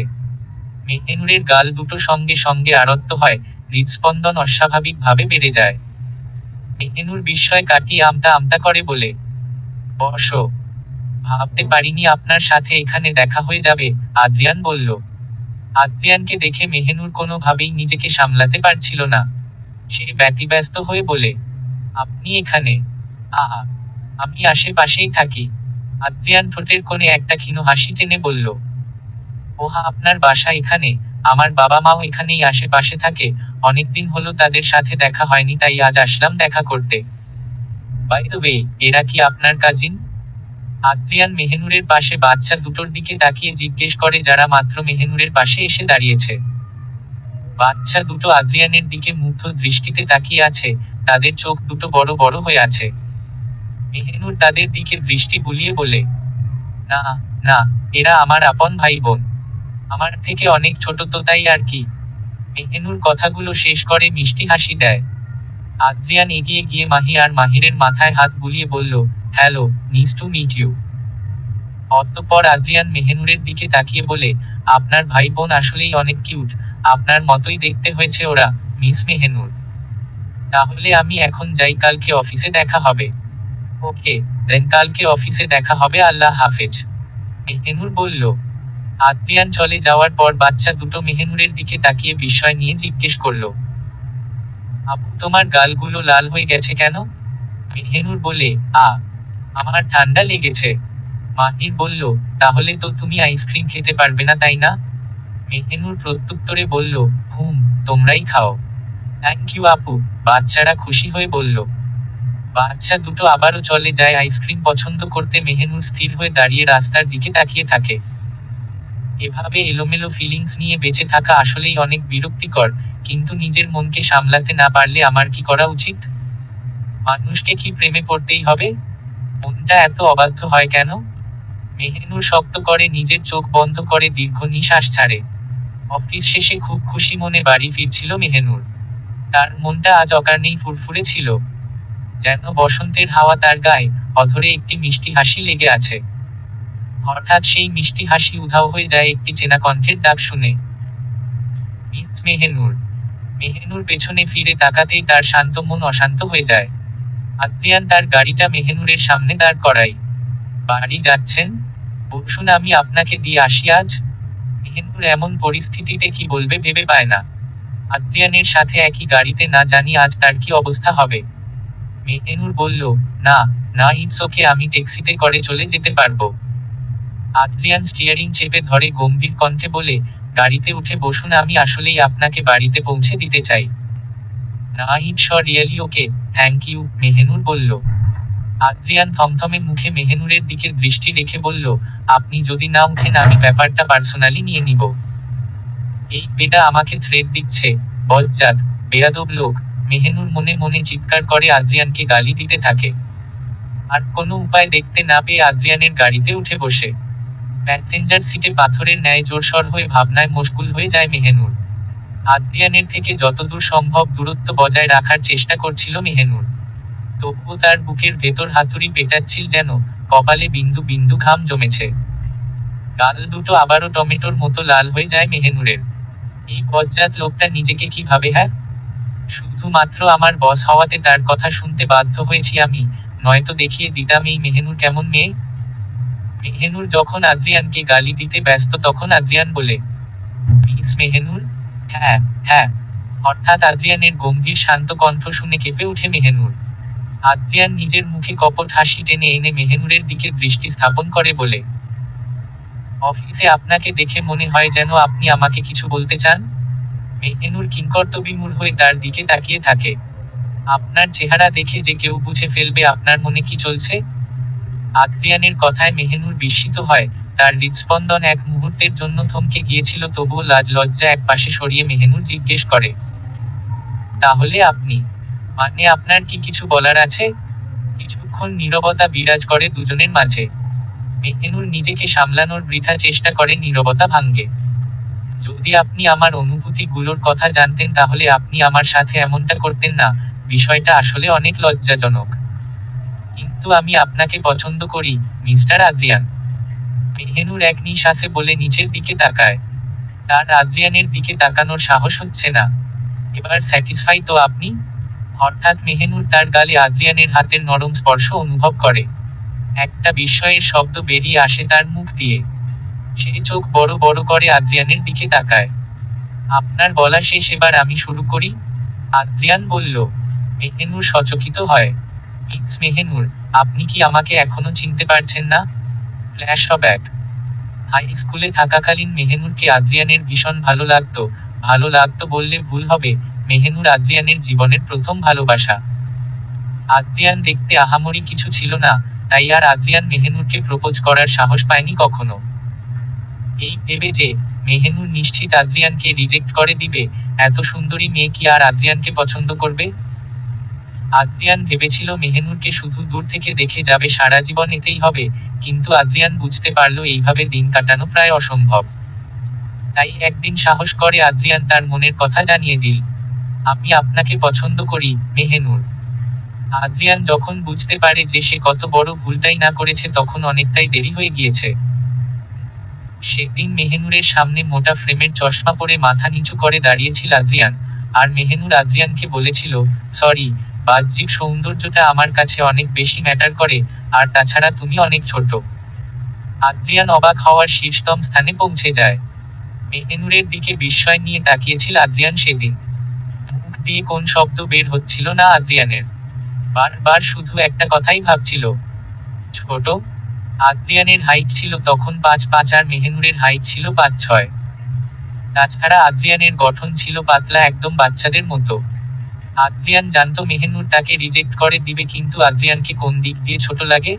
মেহেনুরের গাল দুটো সঙ্গে সঙ্গে আরক্ত হয়, হৃদস্পন্দন অস্বাভাবিকভাবে বেড়ে যায়। মেহেনুর বিস্ময় কাটিয়ে আমতা আমতা করে বলে, বসো। ভাবতে পারিনি আপনার সাথে এখানে দেখা হয়ে যাবে, আদ্রিয়ান বলল। আদ্রিয়ানকে দেখে মেহেনুর কোনোভাবেই নিজেকে সামলাতে পারছিল না। সে ব্যতিব্যস্ত হয়ে বলে, আপনি এখানে? আহা, আমি আশেপাশেই থাকি। আদ্রিয়ান ঠোঁটের কোণে একটা ক্ষীণ হাসি টেনে বলল, ওহা, আপনার বাসা এখানে? আমার বাবা মাও এখানেই আশেপাশে থাকে, অনেকদিন হলো তাদের সাথে দেখা হয়নি, তাই আজ আসলাম দেখা করতে। বাই দ্য ওয়ে, এরা কি আপনার কাজিন? আদ্রিয়ান মেহেনুরের পাশে বাচ্চা দুটোর দিকে তাকিয়ে জিজ্ঞেস করে, যারা মাত্র মেহেনুরের পাশে এসে দাঁড়িয়েছে। বাচ্চা দুটো আদ্রিয়ানের দিকে মুগ্ধ দৃষ্টিতে তাকিয়ে আছে, তাদের চোখ দুটো বড় বড় হয়ে আছে। মেহেনুর তাদের দিকে দৃষ্টি বুলিয়ে বলে, না না, এরা আমার আপন ভাই বোন। আমার থেকে অনেক ছোট তো, তাই আর কি। মেহেনুর কথাগুলো শেষ করে মিষ্টি হাসি দেয়। আদ্রিয়ান এগিয়ে গিয়ে মাহি আর মাহিরের মাথায় হাত বুলিয়ে বলল, হ্যালো, নিস টু মিট ইউ। অতঃপর আদ্রিয়ান মেহেনুরের দিকে তাকিয়ে বলে, আপনার ভাই বোন আসলেই অনেক কিউট, আপনার মতোই দেখতে হয়েছে ওরা, মিস মেহেনুর। তাহলে আমি এখন যাই, কালকে অফিসে দেখা হবে। ওকে, দেন কালকে অফিসে দেখা হবে, আল্লাহ হাফেজ, মেহেনুর বলল। আদ্রিয়ান চলে যাওয়ার পর বাচ্চা দুটো মেহেনুরের দিকে তাকিয়ে বিস্ময় নিয়ে জিজ্ঞেস করল, আপু তোমার গালগুলো লাল হয়ে গেছে কেন? মেহেনুর বলে, আমার ঠান্ডা লেগেছে। মাহির বলল, তাহলে তো তুমি আইসক্রিম খেতে পারবে না, তাই না? মেহেনুর প্রত্যুত্তরে বলল, তোমরাই খাও। থ্যাংক ইউ আপু, বাচ্চারা খুশি হয়ে বলল। বাচ্চা দুটো আবারও চলে যায় আইসক্রিম পছন্দ করতে। মেহেনুর স্থির হয়ে দাঁড়িয়ে রাস্তার দিকে তাকিয়ে থাকে। এভাবে এলোমেলো ফিলিংস নিয়ে বেঁচে থাকা আসলেই অনেক বিরক্তিকর, কিন্তু নিজের মনকে সামলাতে না পারলে আমার কি করা উচিত? মানুষকে কি প্রেমে পড়তেই হবে? মনটা এত অবাধ্য হয় কেন? মেহেনুর শক্ত করে নিজের চোখ বন্ধ করে দীর্ঘ নিঃশ্বাস ছাড়ে। অফিস শেষে খুব খুশি মনে বাড়ি ফিরছিল মেহেনুর। তার মনটা আজ অকারণেই ফুরফুরে ছিল, যেন বসন্তের হাওয়া তার গায়ে অধরে একটি মিষ্টি হাসি লেগে আছে। হঠাৎ সেই মিষ্টি হাসি উধাও হয়ে যায় একটি চেনা কণ্ঠের ডাক শুনে, মিস মেহেনুর। মেহেনুর পেছনে ফিরে তাকাতেই তার শান্ত মন অশান্ত হয়ে যায়। আদ্রিয়ান তার গাড়িটা মেহেনুরের সামনে দাঁড় করায়। বাড়ি যাচ্ছেন? বসুন, আমি আপনাকে দিয়ে আসি আজ। মেহেনুর এমন পরিস্থিতিতে কি বলবে ভেবে পায় না। আদ্রিয়ানের সাথে একই গাড়িতে, না জানি আজ তার কি অবস্থা হবে। মেহেনুর বলল, না না, ইটস ওকে, আমি ট্যাক্সিতে করে চলে যেতে পারবো। আদ্রিয়ান স্টিয়ারিং চেপে ধরে গম্ভীর কণ্ঠে বলে, গাড়িতে উঠে বসুন, আমি আসলেই আপনাকে বাড়িতে পৌঁছে দিতে চাই। না, it's really okay, thank you, Mehenur বলল। আদ্রিয়ান থমথমে মুখে মেহেনুরের দিকে দৃষ্টি রেখে বলল, আপনি যদি না উঠেন আমি ব্যাপারটা পার্সোনালি নিয়ে নিব। এই বেটা আমাকে থ্রেট দিচ্ছে, বজ্জাত, বেয়াদব লোক। মেহেনুর মনে মনে চিৎকার করে আদ্রিয়ানকে গালি দিতে থাকে। আর কোনো উপায় দেখতে না পেয়ে আদ্রিয়ানের গাড়িতে উঠে বসে। প্যাসেঞ্জার সিটে পাথরের ন্যায় জোরসর হয়ে ভাবনায় মশগুল হয়ে যায় মেহেনুর। আদ্রিয়ানের থেকে যতদূর সম্ভব দূরত্ব বজায় রাখার চেষ্টা করছিল মেহেনুর। তবুও তার বুকের ভেতর হাতুড়ি পেটাচ্ছিল, যেন কপালে বিন্দু বিন্দু ঘাম জমেছে। গাল দুটো আবারও টমেটোর মতো লাল হয়ে যায় মেহেনুরের। এই বজ্জাত লোকটা নিজেকে কি ভাবে? হ্যাঁ, শুধুমাত্র আমার বস হওয়াতে তার কথা শুনতে বাধ্য হয়েছি আমি, নয়তো দেখিয়ে দিতাম এই মেহেনুর কেমন মেয়ে। মেহেনুর যখন আদ্রিয়ানকে গালি দিতে ব্যস্ত তখন আদ্রিয়ান বলে, মিস মেহেনুর। হ্যাঁ, হ্যাঁ। হঠাৎ আদ্রিয়ানের গম্ভীর শান্ত কণ্ঠ শুনে কেঁপে উঠে মেহেনুর। আদ্রিয়ান নিজের মুখে কপট হাসি টেনে এনে মেহেনুরের দিকে দৃষ্টি স্থাপন করে বলে, অফিসে আপনাকে দেখে মনে হয় যেন আপনি আমাকে কিছু বলতে চান। মেহেনুর কিংকর্তবিমূঢ় হয়ে তার দিকে তাকিয়ে থাকে। আপনার চেহারা দেখে যে কেউ বুঝে ফেলবে আপনার মনে কি চলছে। আদ্রিয়ানের কথায় মেহেনুর বিস্মিত হয়। তার হৃদস্পন্দন এক মুহূর্তের জন্য থমকে গিয়েছিল, তবুও লাজ লজ্জা এক পাশে সরিয়ে মেহেনুর জিজ্ঞেস করে, তাহলে আপনি, মানে আপনার কি কিছু বলার আছে? কিছুক্ষণ নীরবতা বিরাজ করে দুজনের মাঝে। মেহেনুর নিজেকে সামলানোর বৃথা চেষ্টা করে নীরবতা ভাঙ্গে। যদি আপনি আমার অনুভূতিগুলোর কথা জানতেন তাহলে আপনি আমার সাথে এমনটা করতেন না। বিষয়টা আসলে অনেক লজ্জাজনক। কিন্তু আমি আপনাকে পছন্দ করি, মিস্টার আদ্রিয়ান। মেহেনুর এক নিঃশ্বাসে বলে নিচের দিকে তাকায়। তার আদ্রিয়ানের দিকে তাকানোর সাহস হচ্ছে না। এবার স্যাটিসফাই তো আপনি? হঠাৎ মেহেনুর তার গালে আদ্রিয়ানের হাতের নরম স্পর্শ অনুভব করে। একটা বিস্ময়ের শব্দ বেরিয়ে আসে তার মুখ দিয়ে। সে চোখ বড় বড় করে আদ্রিয়ানের দিকে তাকায়। আপনার বলা শেষ, এবার আমি শুরু করি? আদ্রিয়ান বলল। মেহেনুর সচকিত হয়। মিস মেহেনুর, আপনি কি আমাকে এখনো চিনতে পারছেন না? ফ্ল্যাশব্যাক। হাই স্কুলে থাকাকালীন মেহেনুরকে আদ্রিয়ানের ভীষণ ভালো লাগতো। ভালো লাগতো বললে ভুল হবে, মেহেনুর আদ্রিয়ানের জীবনের প্রথম ভালোবাসা। আদ্রিয়ান দেখতে আহামরি কিছু ছিল না, তাই আর আদ্রিয়ান মেহেনুরকে প্রপোজ করার সাহস পায়নি কখনো। এই ভেবে যে মেহেনুর নিশ্চিত আদ্রিয়ানকে রিজেক্ট করে দিবে, এত সুন্দরী মেয়ে কি আর আদ্রিয়ানকে পছন্দ করবে? আদ্রিয়ান ভেবেছিল মেহেনুরকে শুধু দূর থেকে দেখে যাবে, সারা জীবন এতেই হবে। কিন্তু আদ্রিয়ান বুঝতে পারল এইভাবে দিন কাটানো প্রায় অসম্ভব। তাই একদিন সাহস করে আদ্রিয়ান তার মনের কথা জানিয়ে দিল, আমি আপনাকে পছন্দ করি, মেহেনুর। আদ্রিয়ান যখন বুঝতে পারে যে সে কত বড় ভুলটাই না করেছে তখন অনেকটাই দেরি হয়ে গিয়েছে। সেদিন মেহেনুরের সামনে মোটা ফ্রেমের চশমা পরে মাথা নিচু করে দাঁড়িয়েছিল আদ্রিয়ান। আর মেহেনুর আদ্রিয়ানকে বলেছিল, সরি, বাহ্যিক সৌন্দর্যটা আমার কাছে অনেক বেশি ম্যাটার করে, আর তাছাড়া তুমি অনেক ছোট। আদ্রিয়ান অবাক হওয়ার শীর্ষতম স্থানে পৌঁছে যায়। মেহেনুরের দিকে বিস্ময় নিয়ে তাকিয়েছিল আদ্রিয়ান সেদিন। মুখ দিয়ে কোন শব্দ বের হচ্ছিল না আদ্রিয়ানের। বারবার শুধু একটা কথাই ভাবছিল, ছোট। আদ্রিয়ানের হাইট ছিল তখন 5'5" আর মেহেনুরের হাইট ছিল 5'6". তাছাড়া আদ্রিয়ানের গঠন ছিল পাতলা, একদম বাচ্চাদের মতো। আদ্রিয়ান জানতো মেহেনুর তাকে রিজেক্ট করে দিবে, কিন্তু আদ্রিয়ানকে কোন দিক দিয়ে ছোট লাগে?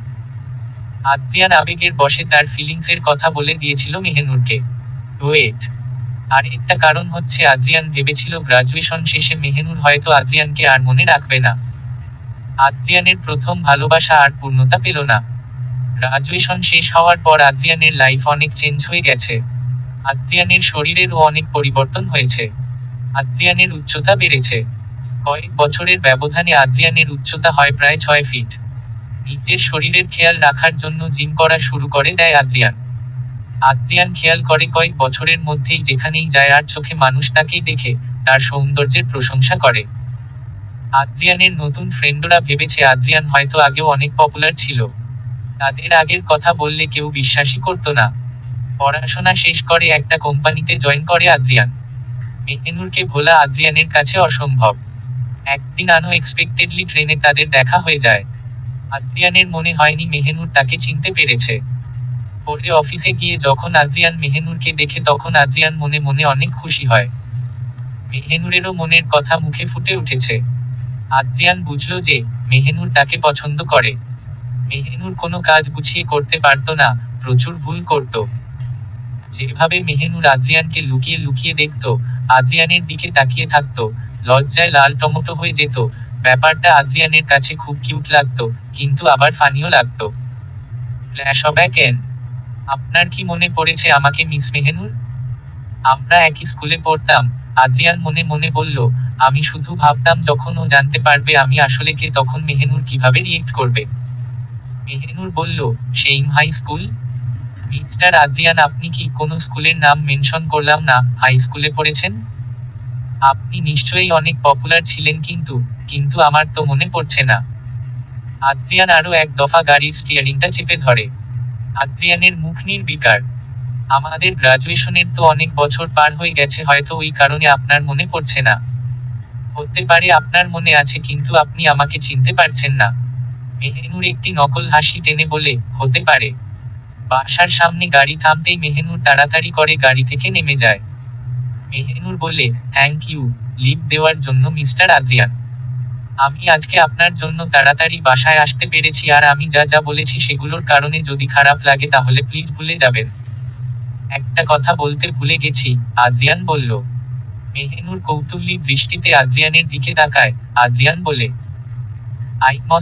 আদ্রিয়ান আবেগের বশে তার ফিলিংসের কথা বলে দিয়েছিল মেহেনুরকে। ওয়েট, আর একটা কারণ হচ্ছে আদ্রিয়ান ভেবেছিল গ্রাজুয়েশন শেষে মেহেনুর হয়তো আদ্রিয়ানকে আর মনে রাখবে না। আদ্রিয়ানের প্রথম ভালোবাসা আর পূর্ণতা পেল না। গ্রাজুয়েশন শেষ হওয়ার পর আদ্রিয়ানের লাইফ অনেক চেঞ্জ হয়ে গেছে। আদ্রিয়ানের শরীরেরও অনেক পরিবর্তন হয়েছে। আদ্রিয়ানের উচ্চতা বেড়েছে। কয়েক বছরের ব্যবধানে আদ্রিয়ানের উচ্চতা হয় প্রায় 6 ফিট। নিজের শরীরের খেয়াল রাখার জন্য জিম করা শুরু করে দেয় আদ্রিয়ান। আদ্রিয়ান খেয়াল করে কয়েক বছরের মধ্যেই যেখানেই যায় আর চোখে মানুষ তাকেই দেখে, তার সৌন্দর্যের প্রশংসা করে। আদ্রিয়ানের নতুন ফ্রেন্ডরা ভেবেছে আদ্রিয়ান হয়তো আগেও অনেক পপুলার ছিল। তাদের আগের কথা বললে কেউ বিশ্বাসই করত না। পড়াশোনা শেষ করে একটা কোম্পানিতে জয়েন করে আদ্রিয়ান। মেহেনুরকে ভোলা আদ্রিয়ানের কাছে অসম্ভব। একদিন আনএক্সপেক্টেডলি ট্রেনে তাদের দেখা হয়ে যায়। আদ্রিয়ানের মনে হয়নি মেহেনুর তাকে চিনতে পেরেছে। পরে অফিসে গিয়ে যখন আদ্রিয়ান মেহেনুরকে দেখে তখন আদ্রিয়ান মনে মনে অনেক খুশি হয়। মেহেনুরেরও মনের কথা মুখে ফুটে উঠেছে। আদ্রিয়ান বুঝল যে মেহেনুর তাকে পছন্দ করে। মেহেনুর কোনো কাজ গুছিয়ে করতে পারত না, প্রচুর ভুল করত। যেভাবে মেহেনুর আদ্রিয়ানকে লুকিয়ে লুকিয়ে দেখত, আদ্রিয়ানের দিকে তাকিয়ে থাকত, লজ্জায় লাল টমেটো হয়ে যেত, ব্যাপারটা আদ্রিয়ানের কাছে খুব কিউট লাগতো, কিন্তু আবার ফানিও লাগতো। Flashback N. আপনার কি মনে পড়েছে আমাকে, মিস মেহেনুর? আমরা একই স্কুলে পড়তাম, আদ্রিয়ান মনে মনে বলল। আমি শুধু ভাবতাম যখন ও জানতে পারবে আমি আসলে কে তখন মেহেনুর কিভাবে রিয়েক্ট করবে। মেহেনুর বলল, same high school? Mister Adrian, আপনি কি কোনো স্কুলের নাম মেনশন করলাম না, হাই স্কুলে পড়েছেন? আপনি নিশ্চয়ই অনেক পপুলার ছিলেন, কিন্তু কিন্তু আমার তো মনে পড়ছে না। আদ্রিয়ান আরো এক দফা গাড়ির স্টিয়ারিংটা চেপে ধরে। আদ্রিয়ানের মুখ নির্বিকার। আমাদের গ্রাজুয়েশনের তো অনেক বছর পার হয়ে গেছে, হয়তো ওই কারণে আপনার মনে পড়ছে না। হতে পারে আপনার মনে আছে, কিন্তু আপনি আমাকে চিনতে পারছেন না। মেহেনুর একটি নকল হাসি টেনে বলে, হতে পারে। বাসার সামনে গাড়ি থামতেই মেহেনুর তাড়াতাড়ি করে গাড়ি থেকে নেমে যায়। মেহেনুর বলে, থ্যাংক ইউ লিভ দেওয়ার জন্য মিস্টার আদ্রিয়ান। আমি আজকে আপনার জন্য তাড়াতাড়ি বাসায় আসতে পেরেছি, আর আমি যা যা বলেছি সেগুলোর কারণে যদি খারাপ লাগে তাহলে প্লিজ ভুলে যাবেন। একটা কথা বলতে ভুলে গেছি, আদ্রিয়ান বলল। মেহেনুর কৌতূহলী দৃষ্টিতে আদ্রিয়ানের দিকে তাকায়। আদ্রিয়ান বলে,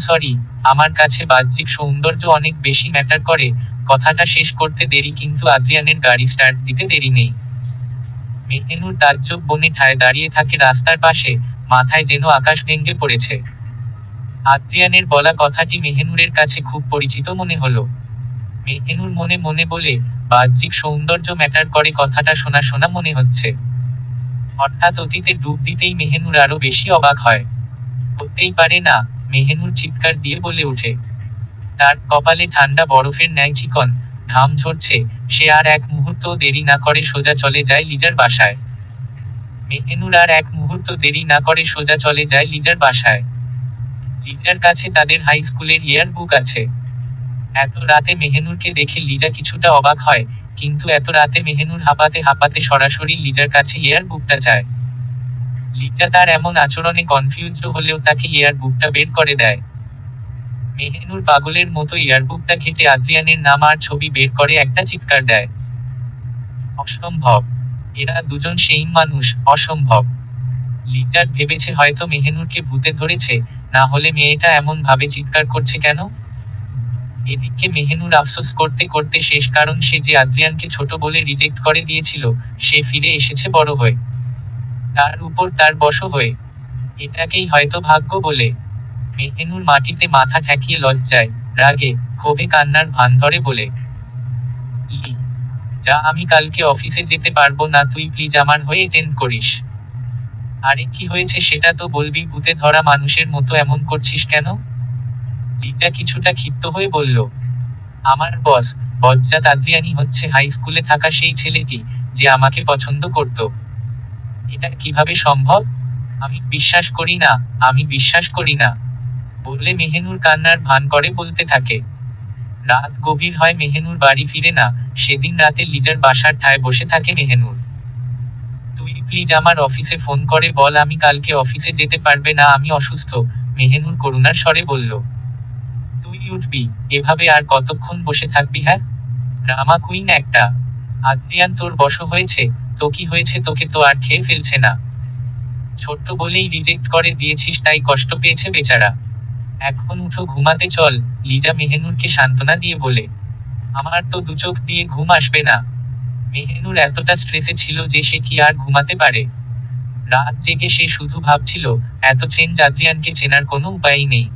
সরি, আমার কাছে বাহ্যিক সৌন্দর্য অনেক বেশি ম্যাটার করে। কথাটা শেষ করতে দেরি, কিন্তু আদ্রিয়ানের গাড়ি স্টার্ট দিতে দেরি নেই। মেহেনুর তাজ্জব বনে ঠায় দাঁড়িয়ে থাকে রাস্তার পাশে, মাথায় যেন আকাশ ভেঙে পড়েছে। আদ্রিয়ানের বলা কথাটি মেহেনুরের কাছে খুব পরিচিত মনে হলো। মেহেনুর মনে মনে বলে, বাহ্যিক সৌন্দর্য ম্যাটার করে, কথাটা শোনা শোনা মনে হচ্ছে। হঠাৎ অতীতে ডুব দিতেই মেহেনুর আরো বেশি অবাক হয়। হতেই পারে না, মেহেনুর চিৎকার দিয়ে বলে ওঠে। তার কপালে ঠান্ডা বরফের ন্যায় চিকন ঘাম ঝরছে। সে আর এক মুহূর্ত দেরি না করে সোজা চলে যায় লিজার বাসায়। মেহেনুর আর এক মুহূর্ত দেরি না করে সোজা চলে যায় লিজার বাসায়। লিজার কাছে তাদের হাই স্কুলের ইয়ার বুক আছে। এত রাতে মেহেনুরকে দেখে লিজা কিছুটা অবাক হয়, কিন্তু এত রাতে মেহেনুর হাঁপাতে হাঁপাতে সরাসরি লিজার কাছে ইয়ার বুকটা চায়। লিজা তার এমন আচরণে কনফিউজড হলেও তাকে ইয়ার বুকটা বের করে দেয়। মেহেনুর পাগলের মতো ইয়ারবুকটা ঘেটে আদ্রিয়ানের নাম আর ছবি বের করে একটা চিৎকার দেয়। অসম্ভব, এরা দুজন সেই মানুষ, অসম্ভব। লিজার ভেবেছে হয়তো মেহেনুরকে ভূতে ধরেছে, না হলে মেয়েটা এমন ভাবে চিৎকার করছে কেন। এদিকে মেহেনুর আফসোস করতে করতে শেষ, কারণ সে যে আদ্রিয়ানকে ছোট বলে রিজেক্ট করে দিয়েছিল, সে ফিরে এসেছে বড় হয়ে, তার উপর তার বশ হয়ে। এটাকেই হয়তো ভাগ্য বলে। মেহেনুর মাটিতে মাথা ঠেকিয়ে লজ্জায়, রাগে, ক্ষোভে কান্নার ভান ধরে বলে, লি যা, আমি কালকে অফিসে যেতে পারবো না, তুই প্লিজ আমার হয়ে অ্যাটেন্ড করিস। আরে কি হয়েছে সেটা তো বলবি, ভূতে ধরা মানুষের মতো এমন করছিস কেন? লিজা কিছুটা ক্ষিপ্ত হয়ে বলল, আমার বস বজ্জাত আদ্রিয়ানি হচ্ছে হাই স্কুলে থাকা সেই ছেলেটি, যে আমাকে পছন্দ করত। এটা কিভাবে সম্ভব? আমি বিশ্বাস করি না, আমি বিশ্বাস করি না বলে মেহেনুর কান্নার ভান করে বলতে থাকে। রাত গভীর হয়, মেহেনুর বাড়ি ফিরে না। সেদিন রাতে লিজার বাসার ঠায় বসে থাকে মেহেনুর। তুই প্লিজ আমার অফিসে ফোন করে বল আমি কালকে অফিসে যেতে পারবে না, আমি অসুস্থ, মেহেনুর করুণার স্বরে বলল। তুই উঠবি, এভাবে আর কতক্ষণ বসে থাকবি? হ্যাঁ, ড্রামা কুইন একটা। আদ্রিয়ান তোর বশ হয়েছে, তো কি হয়েছে? তোকে তো আর খেয়ে ফেলছে না। ছোট্ট বলেই রিজেক্ট করে দিয়েছিস, তাই কষ্ট পেয়েছে বেচারা। এখন উঠো, ঘুমাতে চল, লিজা মেহেনুরকে সান্ত্বনা দিয়ে বলে। আমার তো দু চোখ দিয়ে ঘুম আসবে না। মেহেনুর এতটা স্ট্রেসে ছিল যে সে কি আর ঘুমাতে পারে। রাত জেগে সে শুধু ভাবছিল, এত চেঞ্জ আদ্রিয়ানকে চেনার কোনো উপায়ই নেই।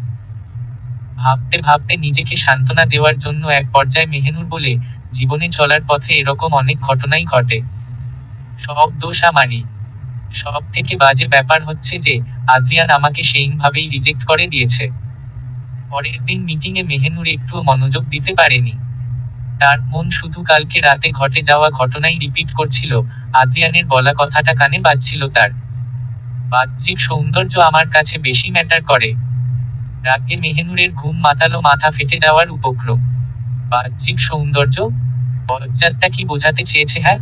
ভাবতে ভাবতে নিজেকে সান্ত্বনা দেওয়ার জন্য এক পর্যায়ে মেহেনুর বলে, জীবনে চলার পথে এরকম অনেক ঘটনাই ঘটে, সব দোষ আমারই। সব থেকে বাজে ব্যাপার হচ্ছে যে আদ্রিয়ান আমাকে সেইভাবেই রিজেক্ট করে দিয়েছে। পরের দিন মিটিংয়ে মেহেনুর একটুও মনোযোগ দিতে পারেনি। তার মন শুধু কালকে রাতে ঘটে যাওয়া ঘটনাই রিপিট করছিল। আদ্রিয়ানের বলা কথাটা কানে বাজছিল তার, বাহ্যিক সৌন্দর্য আমার কাছে বেশি ম্যাটার করে। রাগে মেহেনুরের ঘুম মাতালো, মাথা ফেটে যাওয়ার উপক্রম। বাহ্যিক সৌন্দর্য, বজ্জাতটা কি বোঝাতে চেয়েছে? হ্যাঁ,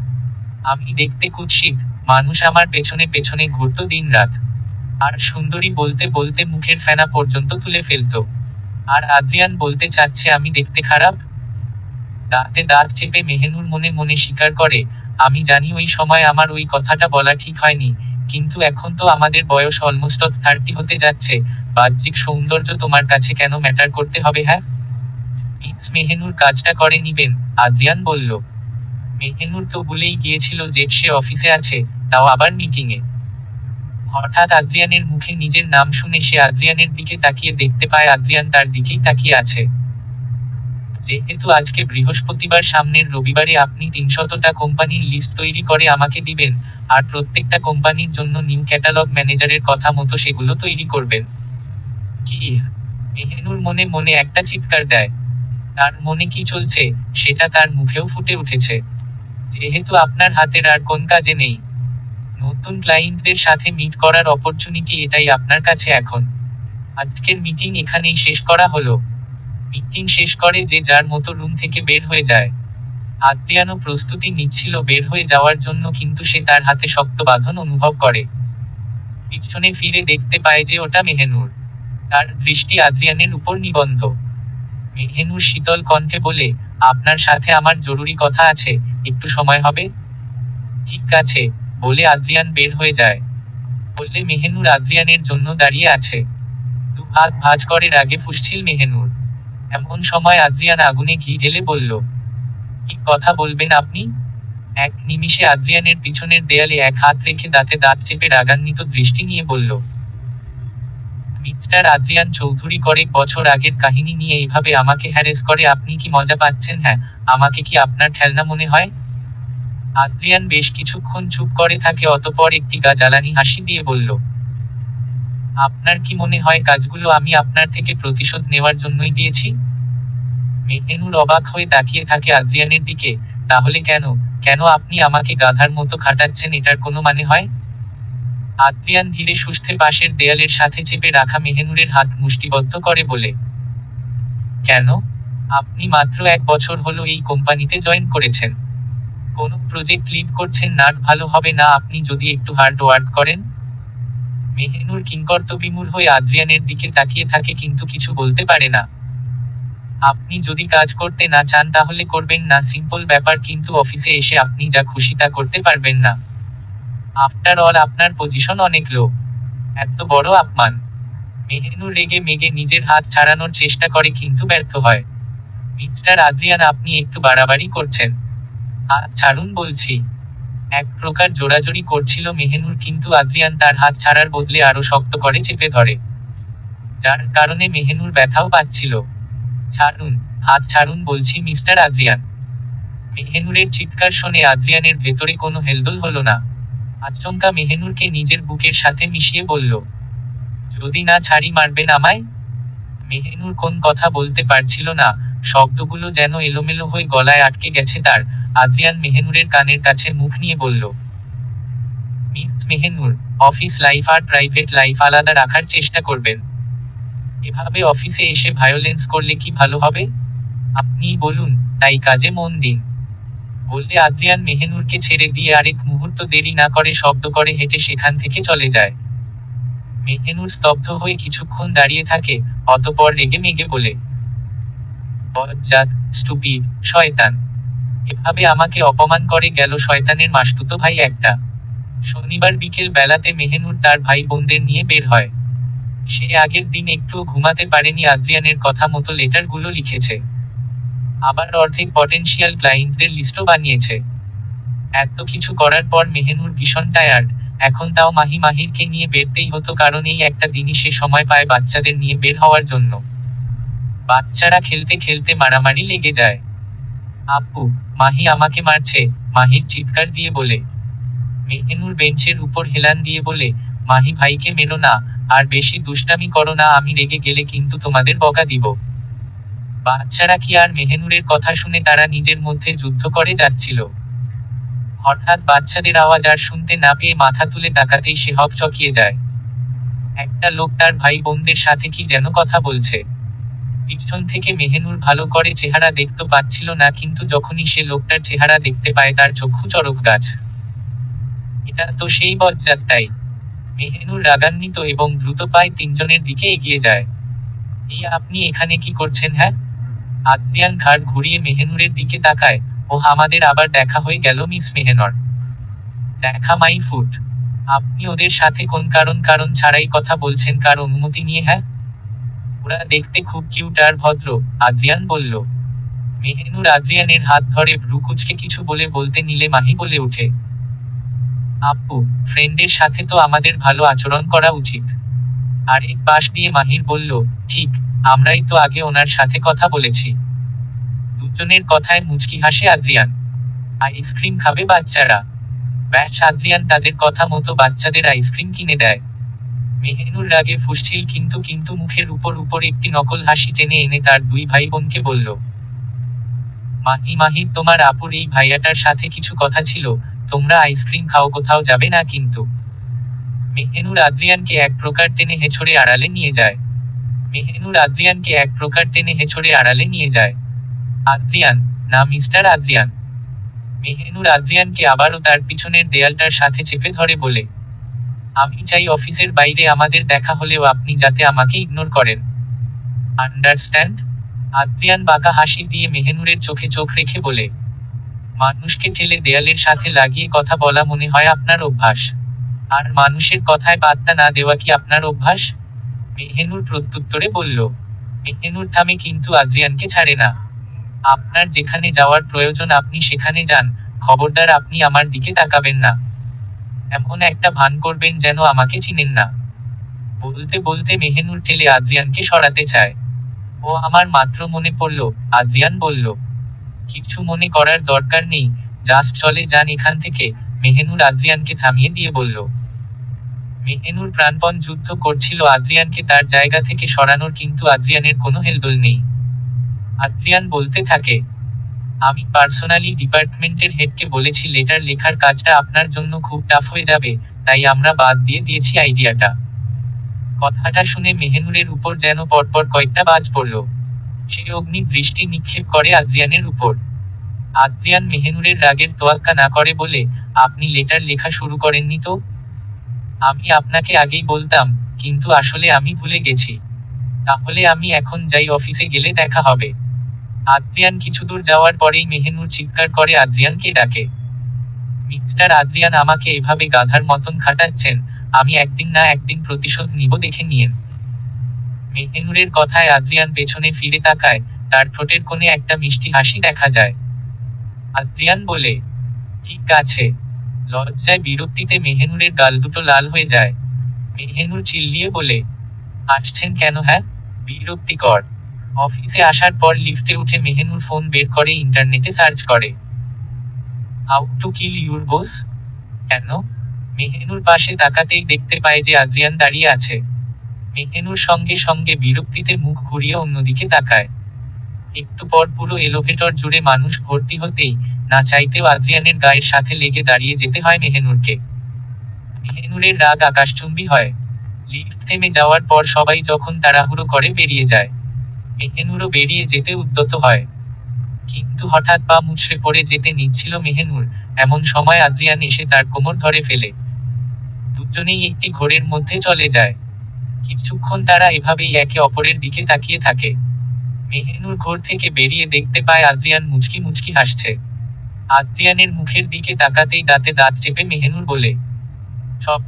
আমি দেখতে কুৎসিত, মানুষ আমার পেছনে পেছনে ঘুরতো দিন রাত, আর সুন্দরী বলতে বলতে মুখের ফেনা পর্যন্ত তুলে ফেলতো। আর আদ্রিয়ান বলতে চাচ্ছে আমি দেখতে খারাপ? দাঁতে দাঁত চেপে মেহেনুর মনে মনে স্বীকার করে, আমি জানি ওই সময় আমার ওই কথাটা বলা ঠিক হয়নি, কিন্তু এখন তো আমাদের বয়স অলমোস্ট 30 হতে যাচ্ছে, বাহ্যিক সৌন্দর্য তোমার কাছে কেন ম্যাটার করতে হবে? হ্যাঁ, প্লিজ মেহেনুর কাজটা করে নিবেন, আদ্রিয়ান বলল। মেহেনুর তো ভুলেই গিয়েছিল যে সে অফিসে আছে, তাও আবার মিটিংয়ে। হঠাৎ আদ্রিয়ানের মুখে নিজের নাম শুনে সে আদ্রিয়ানের দিকে তাকিয়ে দেখতে পায় আদ্রিয়ান তার দিকেই তাকিয়ে আছে। যেহেতু আজকে বৃহস্পতিবার, সামনের রবিবারে আপনি 300টা কোম্পানির লিস্ট তৈরি করে আমাকে দিবেন, আর প্রত্যেকটা কোম্পানির জন্য নিউ ক্যাটালগ ম্যানেজারের কথা মতো সেগুলো তৈরি করবেন। কি? মেহেনুর মনে মনে একটা চিৎকার দেয়। তার মনে কি চলছে সেটা তার মুখেও ফুটে উঠেছে। যেহেতু আপনার হাতের আর কোন কাজে নেই, নতুন ক্লায়েন্টদের সাথে মিট করার অপরচুনিটি এটাই আপনার কাছে এখন। আজকের মিটিং এখানেই শেষ করা হলো। মিটিং শেষ করে যে যার মতো রুম থেকে বের হয়ে যায়। আদ্রিয়ানও প্রস্তুতি নিচ্ছিল বের হয়ে যাওয়ার জন্য, কিন্তু সে তার হাতে শক্ত বাঁধন অনুভব করে। পিছনে ফিরে দেখতে পায় যে ওটা মেহেনুর। তার দৃষ্টি আদ্রিয়ানের উপর নিবন্ধ। মেহেনুর শীতল কণ্ঠে বলে, আপনার সাথে আমার জরুরি কথা আছে, একটু সময় হবে? ঠিক আছে, বলে আদ্রিয়ান বের হয়ে যায়। বললে মেহেনুর আদ্রিয়ানের জন্য দাঁড়িয়ে আছে। দু হাত ভাঁজ করে রাগে ফুঁসছিল মেহেনুর। এমন সময় আদ্রিয়ান আগুনে ঘি ঢেলে বলল, কি কথা বলবেন আপনি? এক নিমিষে আদ্রিয়ানের পিছনের দেয়ালে এক হাত রেখে দাঁতে দাঁত চেপে রাগান্বিত দৃষ্টি নিয়ে বলল, মিস্টার আদ্রিয়ান চৌধুরী, কয়েক বছর আগের কাহিনী নিয়ে এইভাবে আমাকে হ্যারেস করে আপনি কি মজা পাচ্ছেন? হ্যাঁ, আমাকে কি আপনার খেলনা মনে হয়? আদ্রিয়ান বেশ কিছুক্ষণ চুপ করে থাকে, অতঃপর একটি গা জ্বালানি হাসি দিয়ে বলল, আপনার কি মনে হয় কাজগুলো আমি আপনার থেকে প্রতিশোধ নেওয়ার জন্যই দিয়েছি? মেহেনুর অবাক হয়ে তাকিয়ে থাকে আদ্রিয়ানের দিকে। তাহলে কেন কেন আপনি আমাকে গাধার মতো খাটাচ্ছেন, এটার কোনো মানে হয়? আদ্রিয়ান ধীরে সুস্থে পাশের দেয়ালের সাথে চেপে রাখা মেহেনুরের হাত মুষ্টিবদ্ধ করে বলে, কেন? আপনি মাত্র 1 বছর হলো এই কোম্পানিতে জয়েন করেছেন। কোনো প্রজেক্ট লিড করছেন না? ভালো হবে না আপনি যদি একটু হার্ড ওয়ার্ক করেন? মেহেনুর কিংকর্তবিমূঢ় হয়ে আদ্রিয়ানের দিকে তাকিয়ে থাকে, কিন্তু কিছু বলতে পারে না। আপনি যদি কাজ করতে না চান তাহলে করবেন না, সিম্পল ব্যাপার, কিন্তু অফিসে এসে আপনি যা খুশি তা করতে পারবেন না। আফটার অল আপনার পজিশন অনেক লো। এত বড় আপমান। মেহেনুর রেগে মেগে নিজের হাত ছাড়ানোর চেষ্টা করে, কিন্তু ব্যর্থ হয়। মিস্টার আদ্রিয়ান, আপনি একটু বাড়াবাড়ি করছেন। হাত ছাড়ুন বলছি। এক প্রকার জোরাজোরি করছিল মেহেনুর, কিন্তু আদ্রিয়ান তার হাত ছাড়ার বদলে আরো শক্ত করে চেপে ধরে, যার কারণে মেহেনুর ব্যথাও পাচ্ছিল। ছাড়ুন, হাত ছাড়ুন বলছি মিস্টার আদ্রিয়ান। মেহেনুরের চিৎকার শুনে আদ্রিয়ানের ভেতরে কোনো হেলদোল হলো না। আচমকা মেহেনুরকে নিজের বুকের সাথে মিশিয়ে বলল, যদি না ছাড়ি মারবেন আমায়? মেহেনুর কোন কথা বলতে পারছিল না, শব্দগুলো যেন এলোমেলো হয়ে গলায় আটকে গেছে তার। আদ্রিয়ান মেহেনুরের কানের কাছে মুখ নিয়ে বলল, মিস মেহেনুর, অফিস লাইফ আর প্রাইভেট লাইফ আলাদা রাখার চেষ্টা করবেন। এভাবে অফিসে এসে ভায়োলেন্স করলে কি ভালো হবে? আপনিই বলুন, তাই কাজে মন দিন। বললে আদ্রিয়ান মেহেনুরকে ছেড়ে দিয়ে আরেক মুহূর্ত দেরি না করে শব্দ করে হেঁটে সেখান থেকে চলে যায়। মেহেনুর স্তব্ধ হয়ে কিছুক্ষণ দাঁড়িয়ে থাকে, অতঃপর রেগে মেগে বলে, বজ্জাত, স্টুপিড, শয়তান। এভাবে আমাকে অপমান করে গেল শয়তানের মাসতুতো ভাই একটা। শনিবার বিকেল বেলাতে মেহেনুর তার ভাই বোনদের নিয়ে বের হয়। সে আগের দিন একটুও ঘুমাতে পারেনি, আদ্রিয়ানের কথা মতো লেটারগুলো লিখেছে। আবার অর্ধেক পটেনশিয়াল ক্লায়েন্টদের লিস্টও বানিয়েছে। এত কিছু করার পর মেহেনুর ভীষণ টায়ার্ড। এখন তাও মাহিরকে নিয়ে বেরতেই হতো, কারণ এই একটা দিনই সে সময় পায় বাচ্চাদের নিয়ে বের হওয়ার জন্য। বাচ্চারা খেলতে খেলতে মারামারি লেগে যায়। আপু, মাহি আমাকে মারছে, মাহির চিৎকার দিয়ে বলে। মেহেনুর বেঞ্চের উপর হেলান দিয়ে বলে, মাহি ভাইকে মেরো না, আর বেশি দুষ্টামি করো না, আমি রেগে গেলে কিন্তু তোমাদের বকা দিব। বাচ্চারা কি আর মেহেনুরের কথা শুনে তারা নিজের মধ্যে যুদ্ধ করে যাচ্ছিল। হঠাৎ বাচ্চাদের আওয়াজ আর শুনতে না পেয়ে মাথা তুলে তাকাতেই সে হকচকিয়ে যায়। একটা লোক তার ভাই বোনদের সাথে কি যেন কথা বলছে। পিছন থেকে মেহেনুর ভালো করে চেহারা দেখতে পাচ্ছিল না, কিন্তু যখনই সে লোকটার চেহারা দেখতে পায় তার চক্ষু চড়ক গাছ। এটা তো সেই বজ্জাতটাই। মেহেনুর রাগান্বিত এবং দ্রুত পায়ে তিনজনের দিকে এগিয়ে যায়। এই আপনি এখানে কি করছেন? হ্যাঁ? আদ্রিয়ান ঘাড় ঘুরিয়ে মেহেনুরের দিকে তাকায়। ও, আমাদের আবার দেখা হয়ে গেল মিস মেহেনর। দেখা মাই ফুট। আপনি ওদের সাথে কোন কারণ ছাড়াই কথা বলছেন, কার অনুমতি নিয়ে? হ্যাঁ, ওরা দেখতে খুব কিউট আর ভদ্র, আদ্রিয়ান বলল। মেহেনুর আদ্রিয়ানের হাত ধরে ভ্রু কুঁচকে কিছু বলতে নিলে মাহি বলে ওঠে, আপু, ফ্রেন্ডের সাথে তো আমাদের ভালো আচরণ করা উচিত। আর এক পাশ দিয়ে মাহির বলল, ঠিক, আমরাই তো আগে ওনার সাথে কথা বলেছি। দুজনের কথায় মুচকি হাসে আদ্রিয়ান। আইসক্রিম খাবে বাচ্চারা? ব্যাস, আদ্রিয়ান তাদের কথা মতো বাচ্চাদের আইসক্রিম কিনে দেয়। মেহেনুর রাগে ফুঁসছিল, কিন্তু মুখের উপর একটি নকল হাসি টেনে এনে তার দুই ভাই বোনকে বলল, মাহির তোমার আপুর এই ভাইয়াটার সাথে কিছু কথা ছিল, তোমরা আইসক্রিম খাও, কোথাও যাবে না কিন্তু। মেহেনুর আদ্রিয়ানকে এক প্রকার টেনে হেঁচড়ে আড়ালে নিয়ে যায়। আদ্রিয়ান, না মিস্টার আদ্রিয়ান। মেহেনুর আদ্রিয়ানকে আবারও তার পিছনের দেয়ালটার সাথে চেপে ধরে বলে, আমি চাই অফিসের বাইরে আমাদের দেখা হলেও আপনি যাতে আমাকে ইগনোর করেন। আন্ডারস্ট্যান্ড? আদ্রিয়ান বাঁকা হাসি দিয়ে মেহেনুরের চোখে চোখ রেখে বলে, মানুষকে ঠেলে দেয়ালের সাথে লাগিয়ে কথা বলা মনে হয় আপনার অভ্যাস, আর মানুষের কথায় পাত্তা না দেওয়া কি আপনার অভ্যাস? মেহেনুর প্রত্যুত্তরে বলল। মেহেনুর থামে কিন্তু আদ্রিয়ানকে ছাড়ে না। আপনার যেখানে যাওয়ার প্রয়োজন আপনি সেখানে যান, খবরদার আপনি আমার দিকে তাকাবেন না। এমন একটা ভান করবেন যেন আমাকে চিনেন না। বলতে বলতে মেহেনুর ঠেলে আদ্রিয়ানকে সরাতে চায়। ও আমার মাত্র মনে পড়ল, আদ্রিয়ান বলল। কিছু মনে করার দরকার নেই, জাস্ট চলে যান এখান থেকে, মেহেনুর আদ্রিয়ানকে থামিয়ে দিয়ে বলল। মেহেনুর প্রাণপণ যুদ্ধ করছিল আদ্রিয়ানকে তার জায়গা থেকে সরানোর, কিন্তু আদ্রিয়ানের কোনো হেলদোল নেই। আদ্রিয়ান বলতে থাকে, আমি পার্সোনালি ডিপার্টমেন্টের হেডকে বলেছি লেটার লেখার কাজটা আপনার জন্য খুব টাফ হয়ে যাবে, তাই আমরা বাদ দিয়ে দিয়েছি আইডিয়াটা। কথাটা শুনে মেহেনুরের উপর যেন পরপর কয়েকটা বাজ পড়ল। সে অগ্নি দৃষ্টি নিক্ষেপ করে আদ্রিয়ানের উপর। আদ্রিয়ান মেহেনুরের রাগের তোয়াক্কা না করে বলে, আপনি লেটার লেখা শুরু করেননি তো? আমি আপনাকে আগেই বলতাম, কিন্তু আসলে আমি ভুলে গেছি। তাহলে আমি এখন যাই, অফিসে গেলে দেখা হবে। আদ্রিয়ান কিছুদূর যাওয়ার পরেই মেহেনুর চিৎকার করে আদ্রিয়ানকে ডাকে। মিস্টার আদ্রিয়ান, আমাকে এভাবে গাধার মতন খাটাচ্ছেন, আমি একদিন না একদিন প্রতিশোধ নিব, দেখে নিয়েন। মেহেনুরের কথায় আদ্রিয়ান পেছনে ফিরে তাকায়, তার ঠোঁটের কোণে একটা মিষ্টি হাসি দেখা যায়। আদ্রিয়ান বলে, ঠিক আছে। লজ্জায় বিরক্তিতে মেহেনুরের গাল দুটো লাল হয়ে যায়। মেহেনুর চিল্লিয়ে বলে, আসছেন কেন? হ্যাঁ, বিরক্তিকর। অফিসে আসার পর লিফটে উঠে মেহেনুর ফোন বের করে ইন্টারনেটে সার্চ করে, how to kill your boss. কেন? মেহেনুর পাশে তাকাতেই দেখতে পায় যে আদ্রিয়ান দাঁড়িয়ে আছে। মেহেনুর সঙ্গে সঙ্গে বিরক্তিতে মুখ ঘুরিয়ে অন্যদিকে তাকায়। একটু পর পুরো এলোভেটর জুড়ে মানুষ ভর্তি হতেই না চাইতেও আদ্রিয়ানের গায়ের সাথে লেগে দাঁড়িয়ে যেতে হয় মেহেনুরকে। মেহেনুরের রাগ আকাশচুম্বী হয়। লিফট থেমে যাওয়ার পর সবাই যখন তাড়াহুড়ো করে বেরিয়ে যায়, মেহেনুরও বেরিয়ে যেতে উদ্যত হয়। কিন্তু হঠাৎ পা মুচড়ে পড়ে যেতে নিচ্ছিল মেহেনুর, এমন সময় আদ্রিয়ান এসে তার কোমর ধরে ফেলে। দুজনেই একটি ঘোরের মধ্যে চলে যায়। কিছুক্ষণ তারা এভাবেই একে অপরের দিকে তাকিয়ে থাকে। মেহেনুর ঘোর থেকে বেরিয়ে দেখতে পায় আদ্রিয়ান মুচকি মুচকি হাসছে। আদ্রিয়ানের মুখের দিকে তাকাতেই দাঁতে দাঁত চেপে মেহেনুর বলে, সব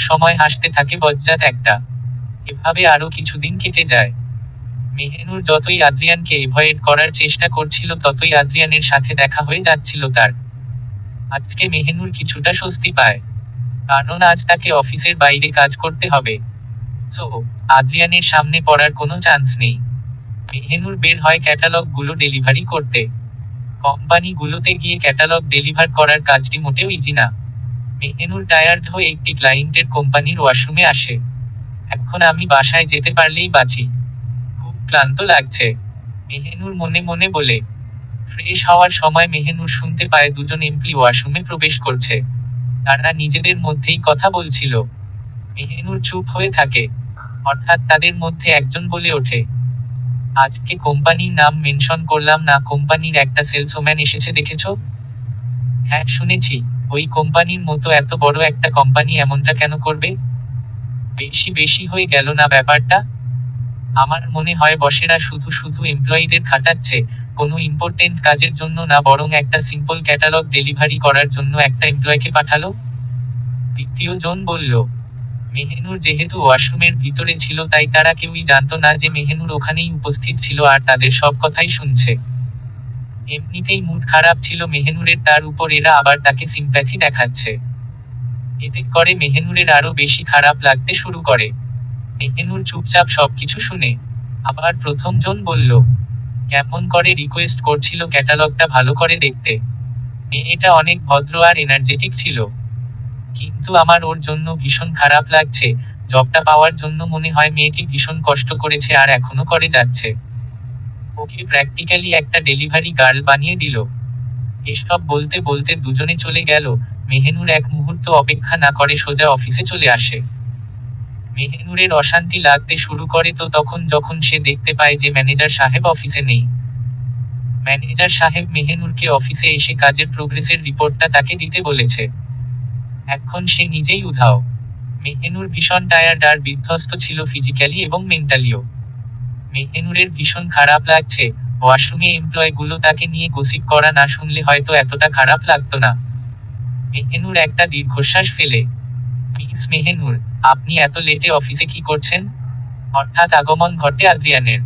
সময় হাসতে থাকে বজ্জাত একটা। এভাবে আরো কিছুদিন কেটে যায়। মেহেনুর যতই আদ্রিয়ানকে এভয়েড করার চেষ্টা করছিল ততই আদ্রিয়ানের সাথে দেখা হয়ে যাচ্ছিল তার। আজকে মেহেনুর কিছুটা স্বস্তি পায়, কারণ আজ তাকে অফিসের বাইরে কাজ করতে হবে। সো আদ্রিয়ানের সামনে পড়ার কোনো চান্স নেই। মেহেনুর বের হয় ক্যাটালগ গুলো ডেলিভারি করতে। কোম্পানিগুলোতে গিয়ে ক্যাটালগ ডেলিভার করার কাজটি মোটেও ইজি না। মেহেনুর টায়ার্ড হয়ে একটি ক্লায়েন্টের কোম্পানির ওয়াশরুমে আসে। এখন আমি বাসায় যেতে পারলেই বাঁচি, খুব ক্লান্ত লাগছে, মেহেনুর মনে মনে বলে। ফ্রেশ হওয়ার সময় মেহেনুর শুনতে পায় দুজন এমপ্লয়ি ওয়াশরুমে প্রবেশ করছে। তারা নিজেদের মধ্যেই কথা বলছিল। মেহেনুর চুপ হয়ে থাকে। হঠাৎ তাদের মধ্যে একজন বলে ওঠে, আজকে কোম্পানির নাম মেনশন করলাম না, কোম্পানির একটা সেলসম্যান এসেছে দেখেছো? হ্যাঁ শুনেছি। ওই কোম্পানির মতো এত বড় একটা কোম্পানি এমনটা কেন করবে? বেশি হয়ে গেল না ব্যাপারটা? আমার মনে হয় বসেরা শুধু শুধু এমপ্লয়িদের খাটাচ্ছে, কোনো ইম্পর্টেন্ট কাজের জন্য না, বরং একটা সিম্পল ক্যাটালগ ডেলিভারি করার জন্য একটা এমপ্লয়িকে পাঠালো। দ্বিতীয় জন বলল। মেহেনুর যেহেতু ওয়াশরুমের ভিতরে ছিল তাই তারা কেউই জানতো না যে মেহেনুর ওখানেই উপস্থিত ছিল আর তাদের সব কথাই শুনছে। এমনিতেই মুড খারাপ ছিল মেহেনুরের, তার উপর এরা আবার তাকে সিম্প্যাথি দেখাচ্ছে। এতে করে মেহেনুরের আরো বেশি খারাপ লাগতে শুরু করে। মেহেনুর চুপচাপ সবকিছু শুনে। আবার প্রথম জন বলল, কেমন করে রিকোয়েস্ট করছিল ক্যাটালগটা ভালো করে দেখতে। মেয়েটা অনেক ভদ্র আর এনার্জেটিক ছিল, কিন্তু আমার ওর জন্য ভীষণ খারাপ লাগছে। জবটা পাওয়ার জন্য মনে হয় মেয়েটি ভীষণ কষ্ট করেছে আর এখনো করে যাচ্ছে। ওকে প্র্যাকটিক্যালি একটা ডেলিভারি গার্ল বানিয়ে দিল। এসব বলতে বলতে দুজনে চলে গেল। মেহেনুর এক মুহূর্ত অপেক্ষা না করে সোজা অফিসে চলে আসে। মেহেনুরের অশান্তি লাগতে শুরু করে তো তখন যখন সে দেখতে পায় যে ম্যানেজার সাহেব অফিসে নেই। ম্যানেজার সাহেব মেহেনুরকে অফিসে এসে কাজের প্রোগ্রেসের রিপোর্টটা তাকে দিতে বলেছে। এখন সে নিজেই উধাও। মেহেনুর ভীষণ টায়ার্ড আর বিধ্বস্ত ছিল ফিজিক্যালি এবং মেন্টালিও। মেহেনুরের ভীষণ খারাপ লাগছে। ওয়াশরুমে এমপ্লয়গুলো তাকে নিয়ে গসিপ করা না শুনলে হয়তো এতটা খারাপ লাগতো না। মেহেনুর একটা দীর্ঘশ্বাস ফেলে। মিস মেহেনুর, আপনি এত লেটে অফিসে কি করছেন? হঠাৎ আগমন ঘটে আদ্রিয়ানের।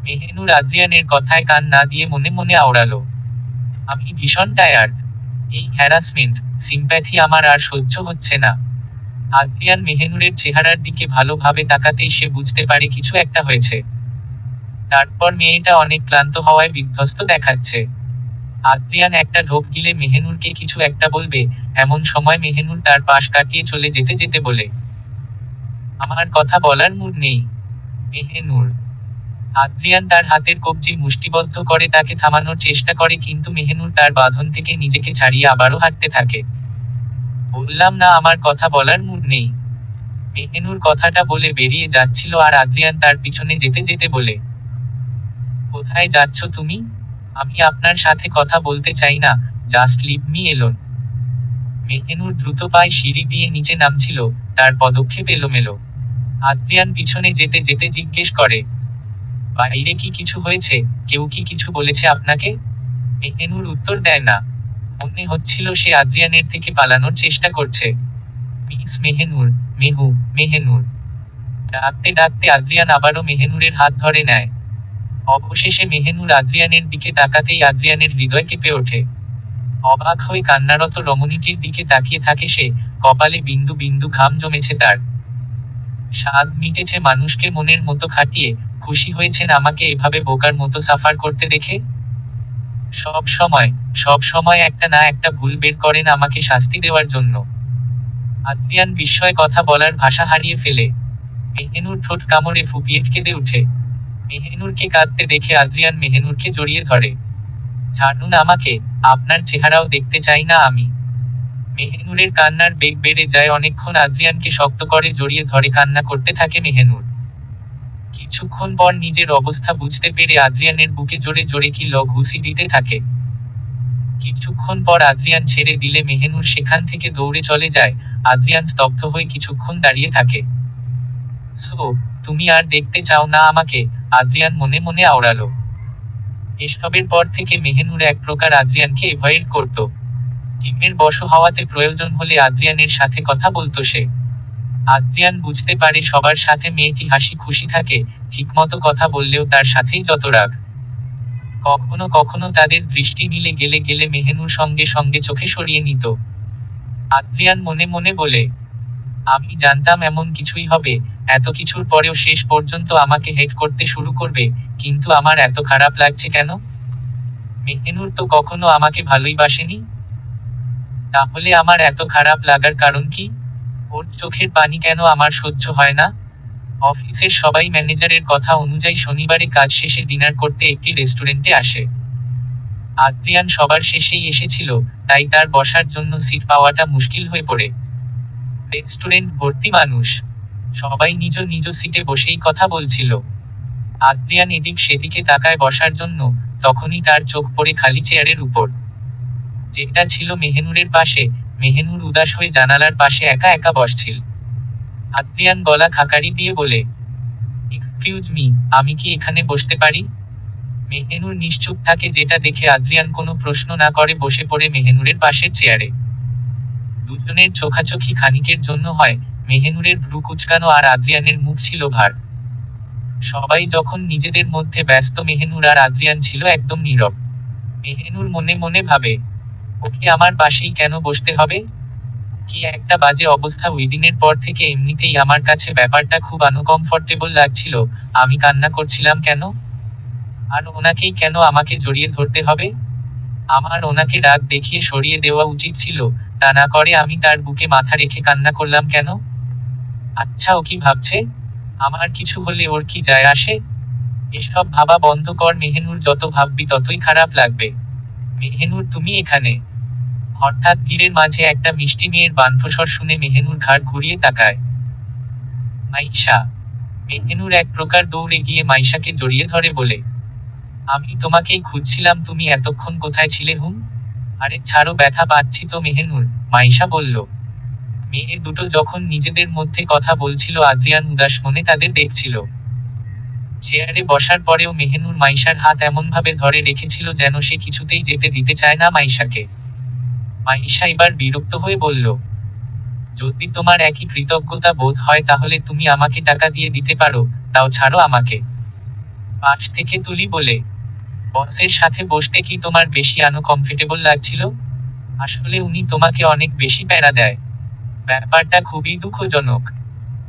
মেহেনুর আদ্রিয়ানের কথায় কান না দিয়ে মনে মনে আওড়ালো, আমি ভীষণ টায়ার্ড। এই হ্যারাসমেন্ট, সিম্প্যাথি আমার আর সহ্য হচ্ছে না। আদ্রিয়ান মেহেনুরের চেহারার দিকে ভালোভাবে তাকাতেই সে বুঝতে পারে কিছু একটা হয়েছে। তারপর মেয়েটা অনেক ক্লান্ত হওয়ায় বিধ্বস্ত দেখাচ্ছে। আদ্রিয়ান একটা ঢোক গিলে মেহেনুরকে কিছু একটা বলবে, এমন সময় মেহেনুর তার পাশ কাটিয়ে চলে যেতে যেতে বলে, আমার কথা বলার মুড নেই। মেহেনুর। আদ্রিয়ান তার হাতের কবজি মুষ্টিবদ্ধ করে তাকে থামানোর চেষ্টা করে, কিন্তু মেহেনুর তার বাঁধন থেকে নিজেকে ছাড়িয়ে আবারও হাঁটতে থাকে। বললাম না আমার কথা বলার মুড নেই। মেহেনুর কথাটা বলে বেরিয়ে যাচ্ছিল আর আদ্রিয়ান তার পিছনে যেতে যেতে বলে, কোথায় যাচ্ছ তুমি? আমি আপনার সাথে কথা বলতে চাই না, জাস্ট লিভ মি এলোন। মেহেনুর দ্রুত পায়ে সিঁড়ি দিয়ে নিচে নামছিল, তার পদক্ষেপ এলোমেলো। আদ্রিয়ান পিছনে যেতে যেতে জিজ্ঞেস করে, বাইরে কি কিছু হয়েছে? কেউ কি কিছু বলেছে আপনাকে? মেহেনুর উত্তর দেয় না। মনে হচ্ছিল সে আদ্রিয়ানের থেকে পালানোর চেষ্টা করছে। মিস মেহেনুর, মেহেনুর। ডাকতে ডাকতে আদ্রিয়ান আবারও মেহেনুরের হাত ধরে নেয়। অবশেষে মেহেনুর আদ্রিয়ানের দিকে তাকাতেই আদ্রিয়ানের হৃদয় কেঁপে ওঠে। অবাক হয়ে কান্নারত রমণীটির দিকে তাকিয়ে থাকে সে, কপালে বিন্দু বিন্দু ঘাম জমেছে তার। স্বাদ মিটেছে মানুষকে মনের মতো খাটিয়ে, খুশি হয়েছেন আমাকে এভাবে বোকার মতো সাফার করতে দেখে। সব সময় একটা না একটা ভুল বের করেন আমাকে শাস্তি দেওয়ার জন্য। আদ্রিয়ান বিস্ময় কথা বলার ভাষা হারিয়ে ফেলে। মেহেনুর ঠোঁট কামড়ে ফুপিয়ে কেঁদে উঠে। মেহেনুরকে কাঁদতে দেখে আদ্রিয়ান মেহেনুরকে জড়িয়ে ধরে। ছাড়ুন আমাকে, আপনার চেহারাও দেখতে চাই না আমি। মেহেনুরের কান্নার বেগ বেড়ে যায়, অনেকক্ষণ আদ্রিয়ানকে শক্ত করে জড়িয়ে ধরে কান্না করতে থাকে মেহেনুর। কিছুক্ষণ পর নিজের অবস্থা বুঝতে পেরে আদ্রিয়ানের বুকে জোরে জোরে কি ঘুষি দিতে থাকে। কিছুক্ষণ পর আদ্রিয়ান ছেড়ে দিলে মেহেনুর সেখান থেকে দৌড়ে চলে যায়। আদ্রিয়ান স্তব্ধ হয়ে কিছুক্ষণ দাঁড়িয়ে থাকে। সো, তুমি আর দেখতে চাও না আমাকে? আদ্রিয়ান মনে মনে আওড়ালো। এসবের পর থেকে মেহেনুর এক প্রকার আদ্রিয়ানকে এভয়েড করত। টিমের বশ হওয়াতে প্রয়োজন হলে আদ্রিয়ানের সাথে কথা বলতো সে। আদ্রিয়ান বুঝতে পারে সবার সাথে মেয়েটি হাসি খুশি থাকে, ঠিকমতো কথা বললেও তার সাথেই যত রাগ। কখনো কখনো তাদের দৃষ্টি মিলে গেলে গেলে মেহেনুর সঙ্গে সঙ্গে চোখে সরিয়ে নিত। আদ্রিয়ান মনে মনে বলে, আমি জানতাম এমন কিছুই হবে, এত কিছুর পরেও শেষ পর্যন্ত আমাকে হেট করতে শুরু করবে, কিন্তু আমার এত খারাপ লাগছে কেন? মেহেনুর তো কখনো আমাকে ভালোই বাসেনি। তাহলে আমার এত খারাপ লাগার কারণ কি? ওর চোখের পানি কেন আমার সহ্য হয় না? অফিসের সবাই ম্যানেজারের কথা অনুযায়ী শনিবারে কাজ শেষে ডিনার করতে একটি রেস্টুরেন্টে আসে। আদ্রিয়ান সবার শেষেই এসেছিল, তাই তার বসার জন্য সিট পাওয়াটা মুশকিল হয়ে পড়ে। রেস্টুরেন্ট ভর্তি মানুষ, সবাই নিজ নিজ সিটে বসেই কথা বলছিল। আদ্রিয়ান এদিক সেদিকে তাকায় বসার জন্য, তখনই তার চোখ পড়ে খালি চেয়ারের উপর, যেটা ছিল মেহেনুরের পাশে। মেহেনুর উদাস হয়ে জানালার পাশে একা একা বসছিল। আদ্রিয়ান গলা খাকারি দিয়ে বলে, এক্সকিউজ মি, আমি কি এখানে বসতে পারি? মেহেনুর নিশ্চুপ থাকে, যেটা দেখে আদ্রিয়ান কোনো প্রশ্ন না করে বসে পড়ে মেহেনুরের পাশের চেয়ারে। দুজনের চোখাচোখি খানিকের জন্য হয়। মেহেনুরের ভ্রু কুচকানো আর আদ্রিয়ানের মুখ ছিল ভার। সবাই যখন নিজেদের মধ্যে ব্যস্ত, মেহেনুর আর আদ্রিয়ান ছিল একদম নীরব। মেহেনুর মনে মনে ভাবে, ওকে আমার পাশেই কেন বসতে হবে? কি একটা বাজে অবস্থা। ওই দিনের পর থেকে এমনিতেই আমার কাছে ব্যাপারটা খুব আনকমফর্টেবল লাগছিল। আমি কান্না করছিলাম কেন? আর ওনাকেই কেন আমাকে জড়িয়ে ধরতে হবে? আমার ওনাকে রাগ দেখিয়ে সরিয়ে দেওয়া উচিত ছিল, তা না করে আমি তার বুকে মাথা রেখে কান্না করলাম কেন? আচ্ছা, ও কি ভাবছে? আমার কিছু হলে ওর কি যায় আসে? এসব ভাবা বন্ধ কর মেহেনুর, যত ভাববি ততই খারাপ লাগবে। মেহেনুর তুমি এখানে। হঠাৎ ভিড়ের মাঝে একটা মিষ্টি মেয়ের বাণ্ঠস্বর শুনে মেহেনুর ঘাড় ঘুরিয়ে তাকায়। মাইশা। মেহেনুর এক প্রকার দৌড়ে গিয়ে মাইশাকে জড়িয়ে ধরে বলে, আমি তোমাকেই খুঁজছিলাম, তুমি এতক্ষণ কোথায় ছিলে হুম? আরে ছাড়ো, ব্যথা পাচ্ছি তো মেহেনুর, মাইশা বলল। মেয়ে দুটো যখন নিজেদের মধ্যে কথা বলছিল আদ্রিয়ান উদাস মনে তাদের দেখছিল। চেয়ারে বসার পরেও মেহেনুর মাইশার হাত এমনভাবে ধরে রেখেছিল যেন সে কিছুতেই যেতে দিতে চায় না মাইশাকে। মাইশা এবার বিরক্ত হয়ে বলল, যদি তোমার একই কৃতজ্ঞতা বোধ হয় তাহলে তুমি আমাকে টাকা দিয়ে দিতে পারো, তাও ছাড়ো আমাকে। পাশ থেকে তুলি বলে, বসের সাথে বসতে কি তোমার বেশি আনকমফর্টেবল লাগছিল? আসলে উনি তোমাকে অনেক বেশি প্যারা দেয়। ব্যাপারটা খুবই দুঃখজনক।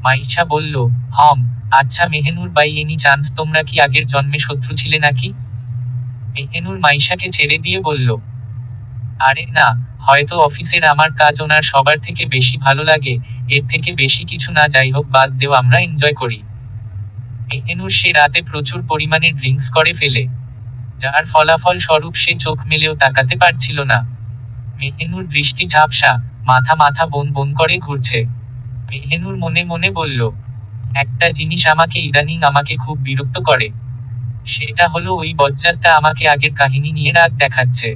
মাইশা বলল, হম। আচ্ছা মেহেনুর বাই এনি চান্স তোমরা কি আগের জন্মে শত্রু ছিলে নাকি? মেহেনুর মাইশাকে ছেড়ে দিয়ে বলল, আরে না, হয়তো অফিসের আমার কাজ ওনার সবার থেকে বেশি ভালো লাগে, এর থেকে বেশি কিছু না, যাই হোক বাদ দেও, আমরা এনজয় করি। মেহেনুর সে রাতে প্রচুর পরিমাণে ড্রিঙ্কস করে ফেলে, যার ফলাফল স্বরূপ সে চোখ মেলেও তাকাতে পারছিল না। মেহেনুর দৃষ্টি ঝাপসা, মাথা মাথা বন বন করে ঘুরছে। মেহেনুর মনে মনে বলল, একটা জিনিস আমাকে খুব বিরক্ত করে। সেটা হলো ওই বজ্জাতটা আমাকে আগের কাহিনী নিয়ে রাগ দেখাচ্ছে।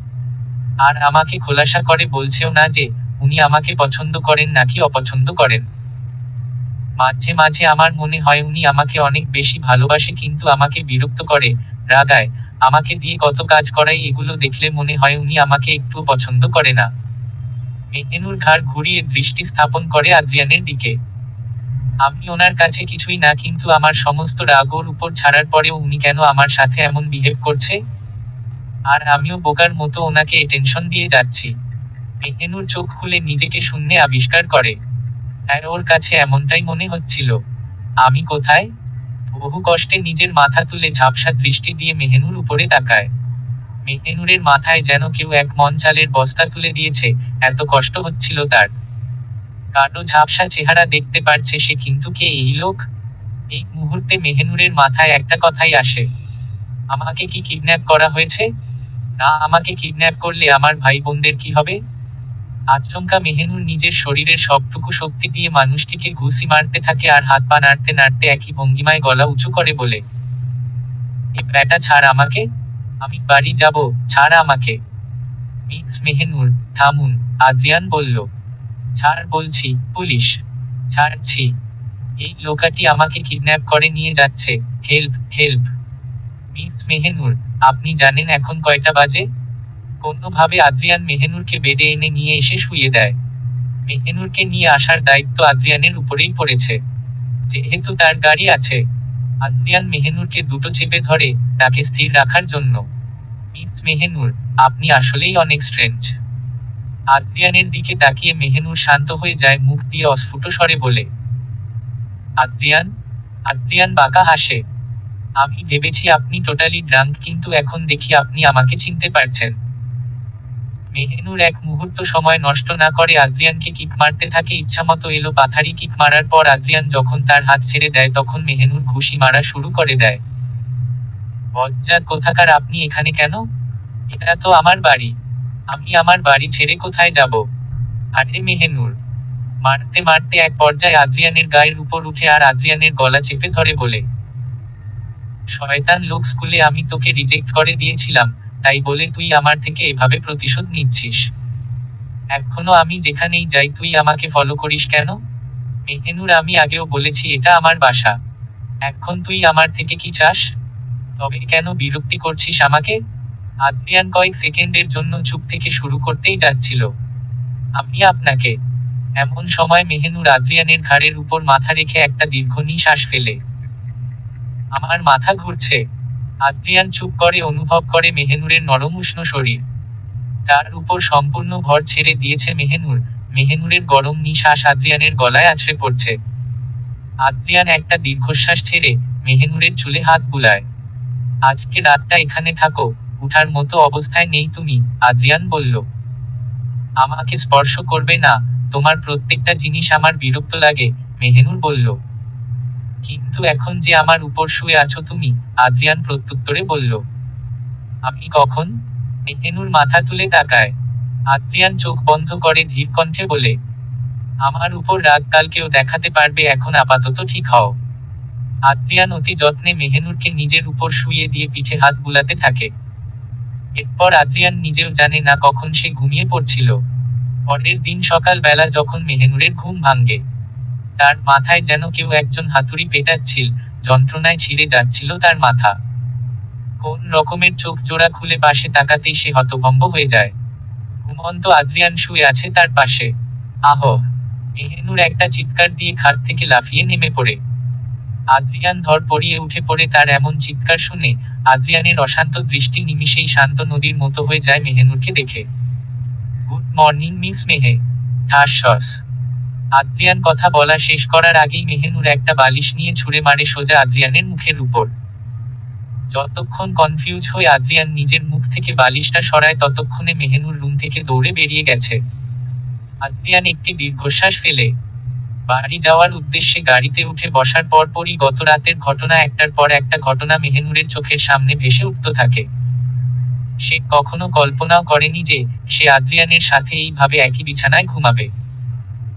আর আমাকে খোলাসা করে বলছেও না যে উনি আমাকে পছন্দ করেন নাকি অপছন্দ করেন। মাঝে মাঝে আমার মনে হয় উনি আমাকে অনেক বেশি ভালোবাসে, কিন্তু আমাকে বিরক্ত করে, রাগায়, আমাকে দিয়ে কত কাজ করাই, এগুলো দেখলে মনে হয় উনি আমাকে একটু পছন্দ করে না। মেহেনুর ঘাড় ঘুরিয়ে দৃষ্টি স্থাপন করে আদ্রিয়ানের দিকে। আমি ওনার কাছে কিছুই না, কিন্তু আমার সমস্ত রাগ ওর উপর ছাড়ার পরেও উনি কেন আমার সাথে এমন বিহেভ করছে? আর আমিও বোকার মতো ওনাকে টেনশন দিয়ে যাচ্ছি। মেহেনুর চোখ খুলে নিজেকে শূন্যে আবিষ্কার করে। আর ওর কাছে এমনটাই মনে হচ্ছিল। আমি কোথায়? বহু কষ্টে নিজের মাথা তুলে ঝাপসা দৃষ্টি দিয়ে মেহেনুর উপরে তাকায়। মেহেনুরের মাথায় যেন কেউ এক মন চালের বস্তা তুলে দিয়েছে, এত কষ্ট হচ্ছিল তার। কালো ঝাপসা চেহারা দেখতে পারছে সে, কিন্তু কে এই লোক? এই মুহূর্তে মেহেনুরের মাথায় একটা কথাই আসে, আমাকে কি কিডন্যাপ করা হয়েছে? না, আমাকে কিডন্যাপ করলে আমার ভাই বোনদের কি হবে? আচমকা মেহেনুর নিজের শরীরের সবটুকু শক্তি দিয়ে মানুষটিকে ঘুষি মারতে থাকে আর হাত পা নাড়তে নাড়তে একই ভঙ্গিমায় গলা উঁচু করে বলে, এ ব্যাটা ছাড় আমাকে, আমি বাড়ি যাব, ছাড় আমাকে। মিস মেহেনুর থামুন, আদ্রিয়ান বলল। ছাড় বলছি, পুলিশ। ছাড়ছি। এই লোকাটি আমাকে কিডন্যাপ করে নিয়ে যাচ্ছে, হেল্প হেল্প। মিস মেহেনুর, আপনি জানেন এখন কয়টা বাজে? কোনোভাবে আদ্রিয়ান মেহেনুরকে বেডে এনে নিয়ে এসে শুইয়ে দেয়। মেহেনুরকে নিয়ে আসার দায়িত্ব আদ্রিয়ানের উপরেই পড়েছে, যেহেতু তার গাড়ি আছে। আদ্রিয়ান মেহেনুরকে দুটো চেপে ধরে, তাকে স্থির রাখার জন্য। মিস মেহেনুর, আপনি আসলেই অনেক স্ট্রেঞ্জ। আদ্রিয়ানের দিকে তাকিয়ে মেহেনুর শান্ত হয়ে যায়, মুখ দিয়ে অস্ফুট স্বরে বলে, আদ্রিয়ান। আদ্রিয়ান বাঁকা হাসে। আমি ভেবেছি আপনি টোটালি ড্রাঙ্ক, কিন্তু এখন দেখি আপনি আমাকে চিনতে পারছেন। মেহেনুর এক মুহূর্ত সময় নষ্ট না করে আদ্রিয়ানকে কিক মারতে থাকে, ইচ্ছামতো এলো পাথারি কিক মারার পর আদ্রিয়ান যখন তার হাত ছেড়ে দেয় তখন মেহেনুর ঘুষি মারা শুরু করে দেয়। বজ্জাত কোথাকার, আপনি এখানে কেন? এটা তো আমার বাড়ি। আমি আমার বাড়ি ছেড়ে কোথায় যাব? আরে মেহেনুর। মারতে মারতে এক পর্যায়ে আদ্রিয়ানের গায়ের উপর উঠে আর আদ্রিয়ানের গলা চেপে ধরে বলে, শয়তান লোক, স্কুলে আমি তোকে রিজেক্ট করে দিয়েছিলাম, তাই বলে তুই আমার থেকে এভাবে প্রতিশোধ নিচ্ছিস? এখনো আমি যেখানেই যাই তুই আমাকে ফলো করিস কেন? মেহেনুর, আমি আগেও বলেছি এটা আমার বাসা। এখন তুই আমার থেকে কি চাস? তবে কেন বিরক্তি করছিস আমাকে? আদ্রিয়ান কয়েক সেকেন্ডের জন্য চুপ থেকে শুরু করতেই যাচ্ছিল, আমি আপনাকে। এমন সময় মেহেনুর আদ্রিয়ানের ঘাড়ের উপর মাথা রেখে একটা দীর্ঘ নিঃশ্বাস ফেলে, আমার মাথা ঘুরছে। আদ্রিয়ান চুপ করে অনুভব করে মেহেনুরের নরম উষ্ণ শরীর। তার উপর সম্পূর্ণ ভর ছেড়ে দিয়েছে মেহেনুর। মেহেনুরের গরম নিঃশ্বাস আদ্রিয়ানের গলায় আছড়ে পড়ছে। আদ্রিয়ান একটা দীর্ঘশ্বাস ছেড়ে মেহেনুরের চুলে হাত বুলায়। আজকে রাতটা এখানে থাকো, উঠার মতো অবস্থায় নেই তুমি, আদ্রিয়ান বলল। আমাকে স্পর্শ করবে না, তোমার প্রত্যেকটা জিনিস আমার বিরক্ত লাগে, মেহেনুর বলল। কিন্তু এখন যে আমার উপর শুয়ে আছো তুমি, আদ্রিয়ান প্রত্যুত্তরে বলল। আমি কখন? মেহেনুর মাথা তুলে তাকায়। আদ্রিয়ান চোখ বন্ধ করে ধীর কণ্ঠে বলে, আমার উপর রাগ কালকেও দেখাতে পারবে, এখন আপাতত ঠিক হও। আদ্রিয়ান অতি যত্নে মেহেনুরকে নিজের উপর শুইয়ে দিয়ে পিঠে হাত বুলাতে থাকে। এরপর আদ্রিয়ান নিজেও জানে না কখন সে ঘুমিয়ে পড়ছিল। পরের দিন সকাল বেলা যখন মেহেনুরের ঘুম ভাঙ্গে, তার মাথায় যেন কেউ একজন হাতুড়ি পেটাচ্ছিল, যন্ত্রণায় ছিঁড়ে যাচ্ছিল তার মাথা। কোন রকমের চোখ জোড়া খুলে পাশে তাকাতেই সে হতভম্ব হয়ে যায়। ঘুমন্ত আদ্রিয়ান শুয়ে আছে তার পাশে। আহ! মেহেনুর একটা চিৎকার দিয়ে খাট থেকে লাফিয়ে নেমে পড়ে। আদ্রিয়ান ধর পড়িয়ে উঠে পড়ে তার এমন চিৎকার শুনে আদ্রিয়ানের অশান্ত দৃষ্টি নিমিষেই শান্ত নদীর মতো হয়ে যায় মেহেনুরকে দেখে। Good morning miss Mehe. ঠাস। আদ্রিয়ান কথা বলা শেষ করার আগেই মেহেনুর একটা বালিশ নিয়ে ছুঁড়ে মারে সোজা আদ্রিয়ানের মুখের উপর। যতক্ষণ কনফিউজ হয়ে আদ্রিয়ান নিজের মুখ থেকে বালিশটা সরায় ততক্ষণে মেহেনুর রুম থেকে দৌড়ে বেরিয়ে গেছে। আদ্রিয়ান একটি দীর্ঘশ্বাস ফেলে বাড়ি যাওয়ার উদ্দেশ্যে গাড়িতে উঠে বসার পরপরই গত রাতের ঘটনা একটার পর একটা ঘটনা মেহেনুরের চোখের সামনে ভেসে উঠতে থাকে। সে কখনো কল্পনাও করেনি যে সে আদ্রিয়ানের সাথে এইভাবে একই বিছানায় ঘুমাবে।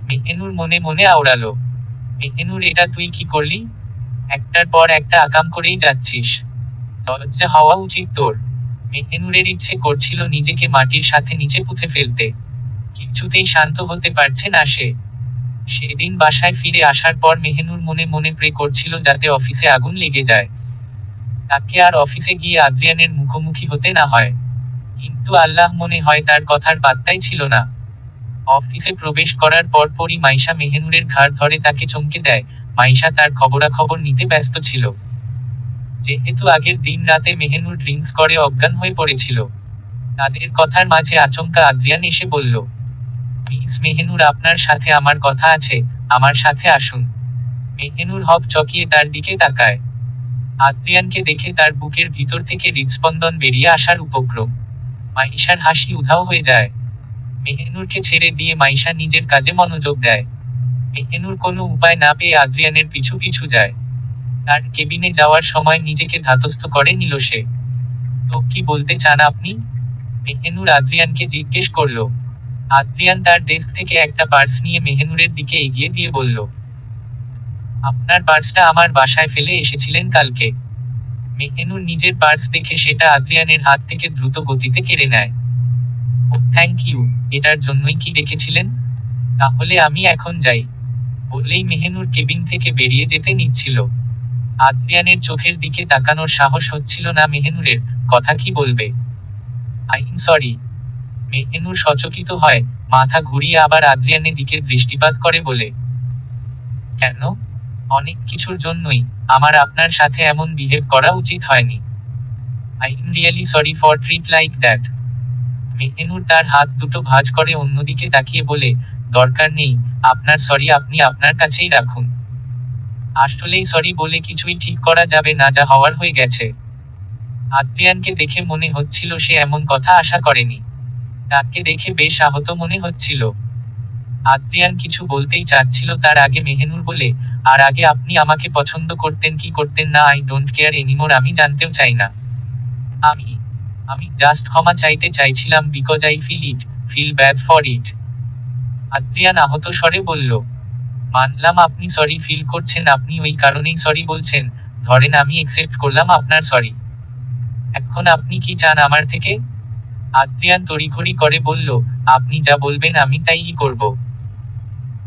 মেহেনুর মনে মনে আওড়ালো, মেহেনুর এটা তুই কি করলি? একটার পর একটা আকাম করেই যাচ্ছিস। লজ্জা হওয়া উচিত তোর। মেহেনুরের ইচ্ছে করছিল নিজেকে মাটির সাথে নিচে পুঁতে ফেলতে। কিছুতেই শান্ত হতে পারছে না সে। সেদিন বাসায় ফিরে আসার পর মেহেনুর মনে মনে প্রে করছিল যাতে অফিসে আগুন লেগে যায়, তাকে আর অফিসে গিয়ে আদ্রিয়ানের মুখোমুখি হতে না হয়। কিন্তু আল্লাহ মনে হয় তার কথার পাত্তাই ছিল না। অফিসে প্রবেশ করার পরপরই মাইশা মেহেনুরের ঘাড় ধরে তাকে চমকে দেয়। মাইশা তার খবরাখবর নিতে ব্যস্ত ছিল। যেহেতু আগের দিন রাতে মেহেনুর ড্রিঙ্কস করে অজ্ঞান হয়ে পড়েছিল, তাদের কথার মাঝে আচমকা আদ্রিয়ান এসে বলল, মিস মেহেনুর, আপনার সাথে আমার কথা আছে, আমার সাথে আসুন। মেহেনুর হক চকিয়ে তার দিকে তাকায়। আদ্রিয়ানকে দেখে তার বুকের ভিতর থেকে হৃদস্পন্দন বেরিয়ে আসার উপক্রম। মাইশার হাসি উধাও হয়ে যায়। মেহেনুরকে ছেড়ে দিয়ে মাইশা নিজের কাজে মনোযোগ দেয়। মেহেনুর কোনো উপায় না পেয়ে আদ্রিয়ানের পিছু পিছু যায়। তার কেবিনে যাওয়ার সময় নিজেকে ধাতস্থ করে নিল সে। তো কি বলতে চান আপনি? মেহেনুর আদ্রিয়ানকে জিজ্ঞেস করল। আদ্রিয়ান তার ডেস্ক থেকে একটা পার্স নিয়ে মেহেনুরের দিকে এগিয়ে দিয়ে বলল, আপনার পার্সটা আমার বাসায় ফেলে এসেছিলেন কালকে। মেহেনুর নিজের পার্স দেখে সেটা আদ্রিয়ানের হাত থেকে দ্রুত গতিতে কেড়ে নেয়। ও থ্যাংক ইউ, এটার জন্যই কি ডেকেছিলেন? তাহলে আমি এখন যাই। বললেই মেহেনুর কেবিন থেকে বেরিয়ে যেতে নিচ্ছিল। আদ্রিয়ানের চোখের দিকে তাকানোর সাহস হচ্ছিল না মেহেনুরের। কথা কি বলবে? I'm sorry. মেহেনুর সচকিত হয়, মাথা ঘুরিয়ে আবার আদ্রিয়ানের দিকে দৃষ্টিপাত করে বলে, কেন? অনেক কিছুর জন্যই। আমার আপনার সাথে এমন বিহেভ করা উচিত হয়নি। I am really sorry for treat like that. Mehenur তার হাত দুটো ভাঁজ করে অন্যদিকে তাকিয়ে বলে, দরকার নেই আপনার সরি, আপনি আপনার কাছেই রাখুন। আসলেই সরি বলে কিছুই ঠিক করা যাবে না, যা হওয়ার হয়ে গেছে। আদ্রিয়ানকে দেখে মনে হচ্ছিল সে এমন কথা আশা করেনি। তাকে দেখে বেশ আহত মনে হচ্ছিল। আদ্রিয়ান কিছু বলতেই চাচ্ছিল তার আগে মেহেনুর বলে, আর আগে আপনি আমাকে পছন্দ করতেন কি করতেন না আই ডোন্ট কেয়ার এনিমোর, আমি জানতেও চাই না। আমি আমি জাস্ট ক্ষমা চাইতে চাইছিলাম because I feel bad for it. Adrian আহত স্বরে বলল, মানলাম আপনি সরি ফিল করছেন, আপনি ওই কারণেই সরি বলছেন, ধরেন আমি একসেপ্ট করলাম আপনার সরি। এখন আপনি কি চান আমার থেকে? আদ্রিয়ান তড়িঘড়ি করে বলল, আপনি যা বলবেন আমি তাইই করব।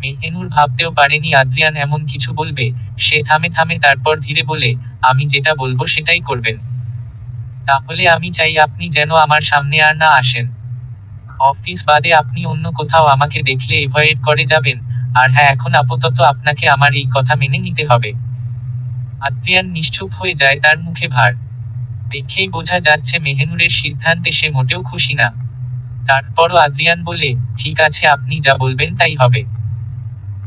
মেহেনুর ভাবতেও পারেনি আদ্রিয়ান এমন কিছু বলবে। সে থামে তারপর ধীরে বলে, আমি যেটা বলবো সেটাই করবেন। তাহলে আমি চাই আপনি যেন আমার সামনে আর না আসেন। অফিস বাদে আপনি অন্য কোথাও আমাকে দেখলে এভয়েড করে যাবেন। আর হ্যাঁ, এখন আপাতত আপনাকে আমার এই কথা মেনে নিতে হবে। আদ্রিয়ান নিশ্চুপ হয়ে যায়, তার মুখে ভার। দেখেই বোঝা যাচ্ছে মেহেনুরের সিদ্ধান্তে সে মোটেও খুশি না। তারপরও আদ্রিয়ান বলে, ঠিক আছে, আপনি যা বলবেন তাই হবে।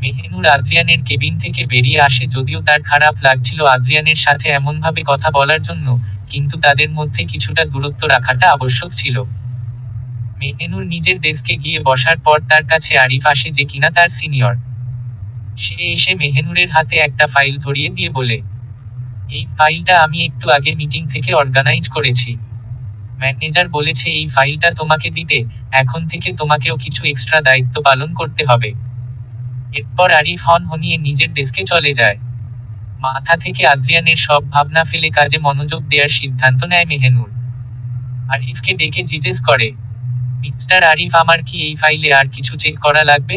মেহেনুর আদ্রিয়ানের কেবিন থেকে বেরিয়ে আসে, যদিও তার খারাপ লাগছিল আদ্রিয়ানের সাথে এমনভাবে কথা বলার জন্য, কিন্তু তাদের মধ্যে কিছুটা দূরত্ব রাখাটা আবশ্যক ছিল। মেহেনুর নিজের ডেস্কে গিয়ে বসার পর তার কাছে আরিফ আসে, যে কিনা তার সিনিয়র। সে এসে মেহেনুরের হাতে একটা ফাইল ধরিয়ে দিয়ে বলে, এই ফাইলটা আমি একটু আগে মিটিং থেকে অর্গানাইজ করেছি। ম্যানেজার বলেছে এই ফাইলটা তোমাকে দিতে, এখন থেকে তোমাকেও কিছু এক্সট্রা দায়িত্ব পালন করতে হবে। এরপর আরিফ হনহনিয়ে নিজের ডেস্কে চলে যায়। মাথা থেকে আদ্রিয়ানের সব ভাবনা ফেলে কাজে মনোযোগ দেওয়ার সিদ্ধান্ত নেয় মেহেনুর। আরিফকে ডেকে জিজ্ঞেস করে, মিস্টার আরিফ, আমার কি এই ফাইলে আর কিছু চেক করা লাগবে,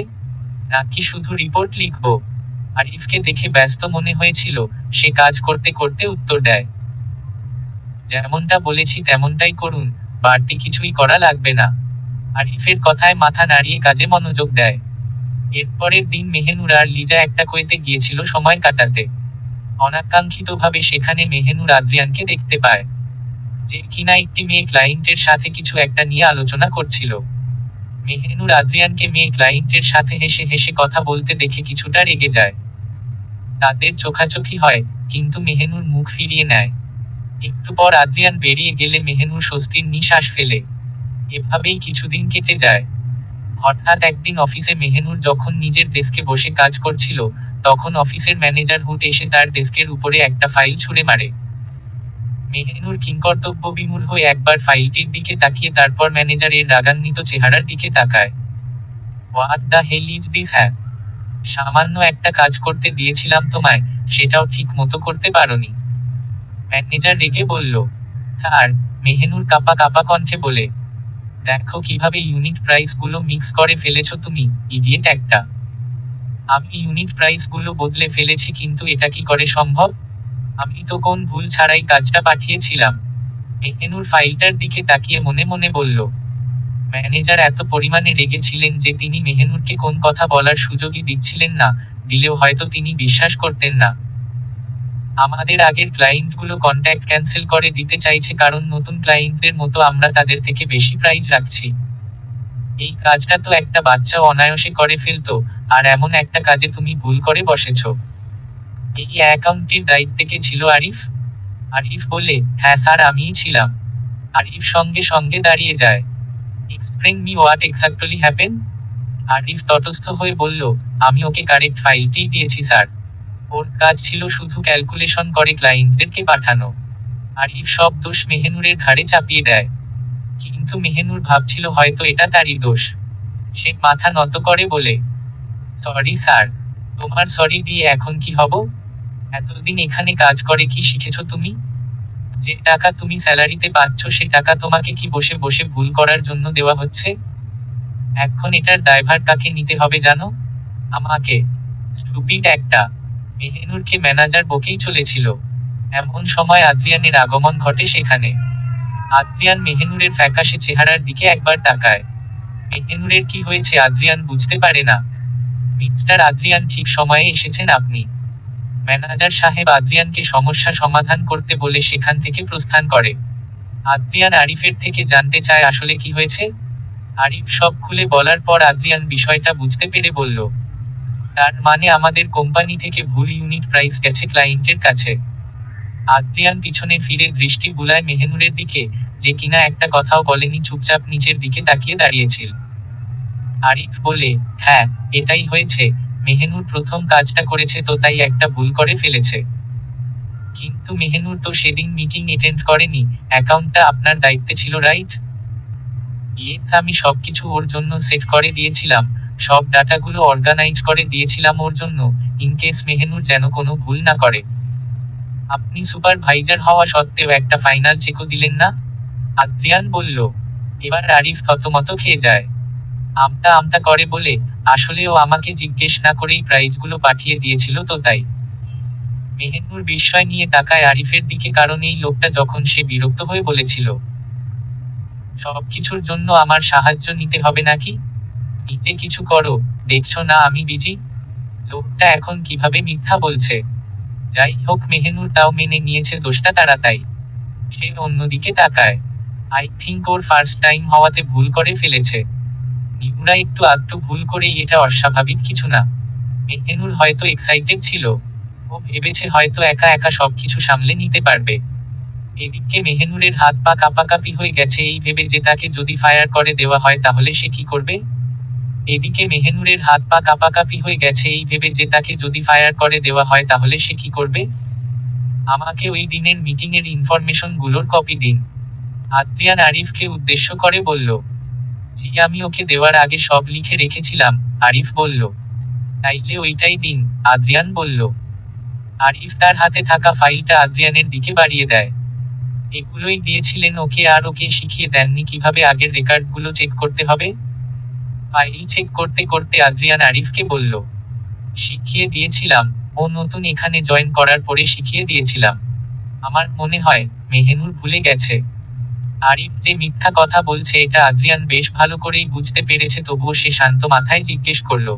নাকি শুধু রিপোর্ট লিখব? আরিফকে দেখে ব্যস্ত মনে হয়েছিল, সে কাজ করতে করতে উত্তর দেয়, যেমনটা বলেছি তেমনটাই করুন, বাড়তি কিছুই করা লাগবে না। আরিফের কথায় মাথা নাড়িয়ে কাজে মনোযোগ দেয়। এরপরের দিন মেহেনুর আর লিজা একটা কুয়েতে গিয়েছিল সময় কাটাতে। অনাকাঙ্ক্ষিতভাবে সেখানে মেহেনুর আদ্রিয়ানকে দেখতে পায়, যে কিনা একটি মেয়ে ক্লায়েন্টের সাথে কিছু একটা নিয়ে আলোচনা করছিল। মেহেনুর আদ্রিয়ানকে মেয়ে ক্লায়েন্টের সাথে হেসে হেসে কথা বলতে দেখে কিছুটা রেগে যায়। তাদের চোখাচোখি হয়, কিন্তু মেহেনুর মুখ ফিরিয়ে নেয়। একটু পর আদ্রিয়ান বেরিয়ে গেলে মেহেনুর স্বস্তির নিঃশ্বাস ফেলে। এভাবেই কিছুদিন কেটে যায়। হঠাৎ একদিন অফিসে মেহেনুর যখন নিজের ডেস্কে বসে কাজ করছিল, তখন অফিসের ম্যানেজার হুট এসে তার ডেস্কের উপরে একটা ফাইল ছুঁড়ে মারে। মেহেনুর কিংকর্তব্য বিমূঢ় হয়ে একবার ফাইলটির দিকে তাকিয়ে তারপর ম্যানেজারের রাগান্বিত চেহারার দিকে তাকায়। What the hell is this? হ্যাঁ, সামান্য একটা কাজ করতে দিয়েছিলাম তোমায়, সেটাও ঠিক মতো করতে পারোনি। ম্যানেজার রেগে বলল। স্যার, মেহেনুর কাঁপা কাঁপা কণ্ঠে বলে, দেখো কিভাবে ইউনিট প্রাইস গুলো মিক্স করে ফেলেছো তুমি, ইডিয়েট একটা। আমি ইউনিট প্রাইস গুলো বদলে ফেলেছি, কিন্তু এটা কি করে সম্ভব? আমি তো কোন ভুল ছাড়াই কাজটা পাঠিয়েছিলাম। মেহেনুর ফাইলটার দিকে তাকিয়ে মনে মনে বলল। ম্যানেজার এত পরিমাণে রেগেছিলেন যে তিনি মেহেনুরকে কোন কথা বলার সুযোগই দিচ্ছিলেন না, দিলেও হয়তো তিনি বিশ্বাস করতেন না। আমাদের আগের ক্লায়েন্টগুলো কন্ট্যাক্ট ক্যান্সেল করে দিতে চাইছে, কারণ নতুন ক্লায়েন্টদের মতো আমরা তাদের থেকে বেশি প্রাইস রাখছি। এই কাজটা তো একটা বাচ্চাও অনায়াসে করে ফেলতো, আর এমন একটা কাজে তুমি ভুল করে বসেছ। এই অ্যাকাউন্টটির দায়িত্বে কে ছিল? আরিফ। আরিফ বলে, হ্যাঁ স্যার, আমিই ছিলাম। আরিফ সঙ্গে সঙ্গে দাঁড়িয়ে যায়। Explain me what exactly happen? Arif তটস্থ হয়ে বলল, আমি ওকে কারেক্ট ফাইলটি দিয়েছি স্যার। ওর কাজ ছিল শুধু ক্যালকুলেশন করে ক্লায়েন্টদেরকে পাঠানো। আরিফ সব দোষ মেহেনুরের ঘাড়ে চাপিয়ে দেয়। কিন্তু মেহেনুর ভাবছিল হয়তো এটা তারই দোষ। সে মাথা নত করে বলে, সরি স্যার। তোমার সরি দিয়ে এখন কি হব? এতদিন এখানে কাজ করে কি শিখেছো তুমি? যে টাকা তুমি স্যালারিতে পাচ্ছ সে টাকা তোমাকে কি বসে বসে ভুল করার জন্য দেওয়া হচ্ছে? এখন এটার দায়ভার কাকে নিতে হবে জানো? আমাকে। স্টুপিড একটা। মেহেনুরকে ম্যানেজার বকেই চলেছিল। এমন সময় আদ্রিয়ানের আগমন ঘটে সেখানে। আদ্রিয়ান মেহেনুরের ফ্যাকাশে চেহারার দিকে একবার তাকায়। মেহেনুরের কি হয়েছে আদ্রিয়ান বুঝতে পারে না। মিস্টার আদ্রিয়ান, ঠিক সময়ে এসেছেন আপনি। ম্যানেজার সাহেব আদ্রিয়ানকে সমস্যা সমাধান করতে বলে সেখান থেকে প্রস্থান করে। আদ্রিয়ান আরিফের থেকে জানতে চায় আসলে কি হয়েছে। আরিফ সব খুলে বলার পর আদ্রিয়ান বিষয়টা বুঝতে পেরে বলল, তার মানে আমাদের কোম্পানি থেকে ভুল ইউনিট প্রাইস গেছে ক্লায়েন্টের কাছে। আদ্রিয়ান পিছনে ফিরে দৃষ্টি বুলায় মেহেনুরের দিকে, যে কিনা একটা কথাও বলেনি, চুপচাপ নিচের দিকে তাকিয়ে দাঁড়িয়েছিল। আরিফ বলে, হ্যাঁ, এটাই হয়েছে। মেহেনুর প্রথম কাজটা করেছে তো তাই একটা ভুল করে ফেলেছে। কিন্তু মেহেনুর তো সেদিন মিটিং অ্যাটেন্ড করেনি। অ্যাকাউন্টটা আপনার দায়িত্বে ছিল, রাইট? ইয়েস, আমি সবকিছু ওর জন্য সেট করে দিয়েছিলাম। সব ডাটাগুলো অর্গানাইজ করে দিয়েছিলাম ওর জন্য, ইনকেস মেহেনুর যেন কোনো ভুল না করে। আপনি সুপারভাইজার হওয়া সত্ত্বেও একটা ফাইনাল চেকও দিলেন না? আদ্রিয়ান বলল। এবার আরিফ থতমত খেয়ে যায়। আমতা আমতা করে বলে, আসলে ও আমাকে জিজ্ঞেস না করেই প্রাইজগুলো পাঠিয়ে দিয়েছিল তো তাই। মেহেনুর বিস্ময় নিয়ে তাকায় আরিফের দিকে, কারণ এই লোকটা যখন সে বিরক্ত হয়ে বলেছিল, সবকিছুর জন্য আমার সাহায্য নিতে হবে নাকি? নিজে কিছু করো, দেখছো না আমি বিজি? লোকটা এখন কিভাবে মিথ্যা বলছে। যাই হোক, মেহেনুর তাও মেনে নিয়েছে দোষটা তারা, তাই সে অন্যদিকে তাকায়। I think or first time হওয়াতে ভুল করে ফেলেছে। নিউরা একটু আধটু ভুল করেই এটা অস্বাভাবিক কিছু না। মেহেনুর হয়তো এক্সাইটেড ছিল। ও ভেবেছে হয়তো একা একা সবকিছু সামলে নিতে পারবে। এদিকে মেহেনুরের হাত পা কাঁপাকাঁপি হয়ে গেছে এই ভেবে যে তাকে যদি ফায়ার করে দেওয়া হয় তাহলে সে কি করবে। এদিকে মেহেনুরের হাত পা কাঁপাকাঁপি হয়ে গেছে এই ভেবে যে তাকে যদি ফায়ার করে দেওয়া হয় তাহলে সে কি করবে। আমাকে ওই দিনের মিটিংয়ের ইনফরমেশন গুলোর কপি দিন, আদ্রিয়ান আরিফকে উদ্দেশ্য করে বলল। জি, আমি ওকে দেওয়ার আগে সব লিখে রেখেছিলাম, আরিফ বলল। তাইলে ওইটাই দিন, আদ্রিয়ান বলল। আরিফ তার হাতে থাকা ফাইলটা আদ্রিয়ানের দিকে বাড়িয়ে দেয়। এগুলোই দিয়েছিলেন ওকে, আর ওকে শিখিয়ে দেননি কিভাবে আগের রেকর্ডগুলো চেক করতে হবে। ফাইল চেক করতে করতে আদ্রিয়ান আরিফকে বলল, শিখিয়ে দিয়েছিলাম, ও নতুন এখানে জয়েন করার পরে শিখিয়ে দিয়েছিলাম। আমার মনে হয় মেহেনুর ভুলে গেছে। আরিফ যে মিথ্যা কথা বলছে এটা আদ্রিয়ান বেশ ভালো করেই বুঝতে পেরেছে, তবুও সে শান্ত মাথায় জিজ্ঞেস করলো,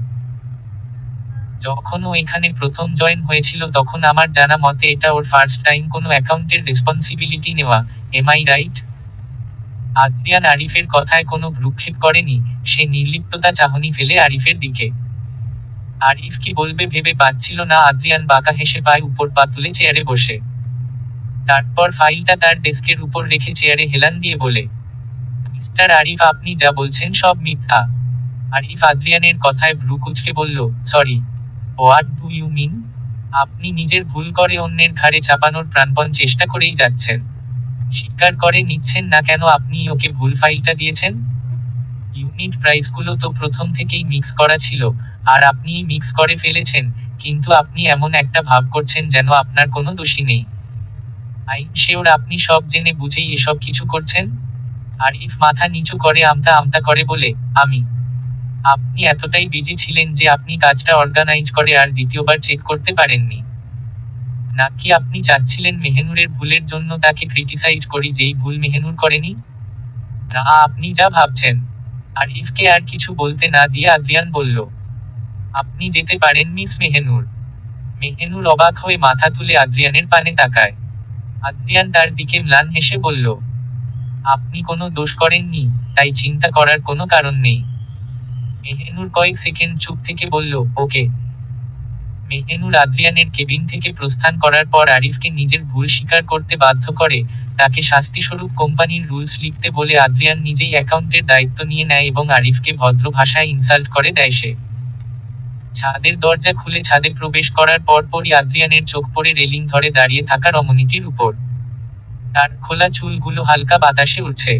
যখন ও এখানে প্রথম জয়েন হয়েছিল তখন আমার জানা মতে এটা ওর ফার্স্ট টাইম কোনো অ্যাকাউন্টের রেসপন্সিবিলিটি নেওয়া, এম আই রাইট? আদ্রিয়ান আরিফের কথায় কোনো ভ্রুক্ষেপ করেনি, সে নির্লিপ্ততা চাহনি ফেলে আরিফের দিকে। আরিফ কি বলবে ভেবে পাচ্ছিল না। আদ্রিয়ান বাঁকা হেসে পায়ে উপর পা তুলে চেয়ারে বসে, তারপর ফাইলটা তার ডেস্কের উপর রেখে চেয়ারে হেলান দিয়ে বলে, মিস্টার আরিফ, আপনি যা বলছেন সব মিথ্যা। আরিফ আদ্রিয়ানের কথায় ভ্রু কুঁচকে বলল, sorry, what do you mean? আপনি নিজের ভুল করে অন্যের ঘাড়ে চাপানোর প্রাণপণ চেষ্টা করেই যাচ্ছেন। স্বীকার করে নিচ্ছেন না কেন আপনি ওকে ভুল ফাইলটা দিয়েছেন? ইউনিট প্রাইসগুলো তো প্রথম থেকেই মিক্স করা ছিল, আর আপনিই মিক্স করে ফেলেছেন, কিন্তু আপনি এমন একটা ভাব করছেন যেন আপনার কোনো দোষী নেই। আইন শিওর আপনি সব জেনে বুঝেই এসব কিছু করছেন? আরিফ মাথা নিচু করে আমতা আমতা করে বলে, আপনি এতটাই বিজি ছিলেন যে আপনি কাজটা অর্গানাইজ করে আর দ্বিতীয়বার চেক করতে পারেননি। নাকি আপনি চাচ্ছিলেন মেহেনুরের ভুলের জন্য তাকে ক্রিটিসাইজ করি যেই ভুল মেহেনুর করেনি? না, আপনি যা ভাবছেন। আরিফকে আর কিছু বলতে না দিয়ে আদ্রিয়ান বলল, আপনি যেতে পারেন মিস মেহেনুর। মেহেনুর অবাক হয়ে মাথা তুলে আদ্রিয়ানের পানে তাকায়। আদ্রিয়ান তার দিকে ম্লান হেসে বলল, আপনি কোনো দোষ করেননি, তাই চিন্তা করার কোনো কারণ নেই। মেহেনুর কয়েক সেকেন্ড চুপ থেকে বলল, ওকে। মেহেনুর আদ্রিয়ানের কেবিন থেকে প্রস্থান করার পর আরিফকে নিজের ভুল স্বীকার করতে বাধ্য করে, তাকে শাস্তিস্বরূপ কোম্পানির রুলস লিখতে বলে আদ্রিয়ান নিজেই অ্যাকাউন্টের দায়িত্ব নিয়ে নেয় এবং আরিফকে ভদ্র ভাষায় ইনসাল্ট করে দেয় সে। ছাদের দরজা খুলে ছাদে প্রবেশ করার পরপরই আদ্রিয়ানের চোখ পড়ে রেলিং ধরে দাঁড়িয়ে থাকা রমণীটির উপর। তার খোলা চুলগুলো হালকা বাতাসে উড়ছে।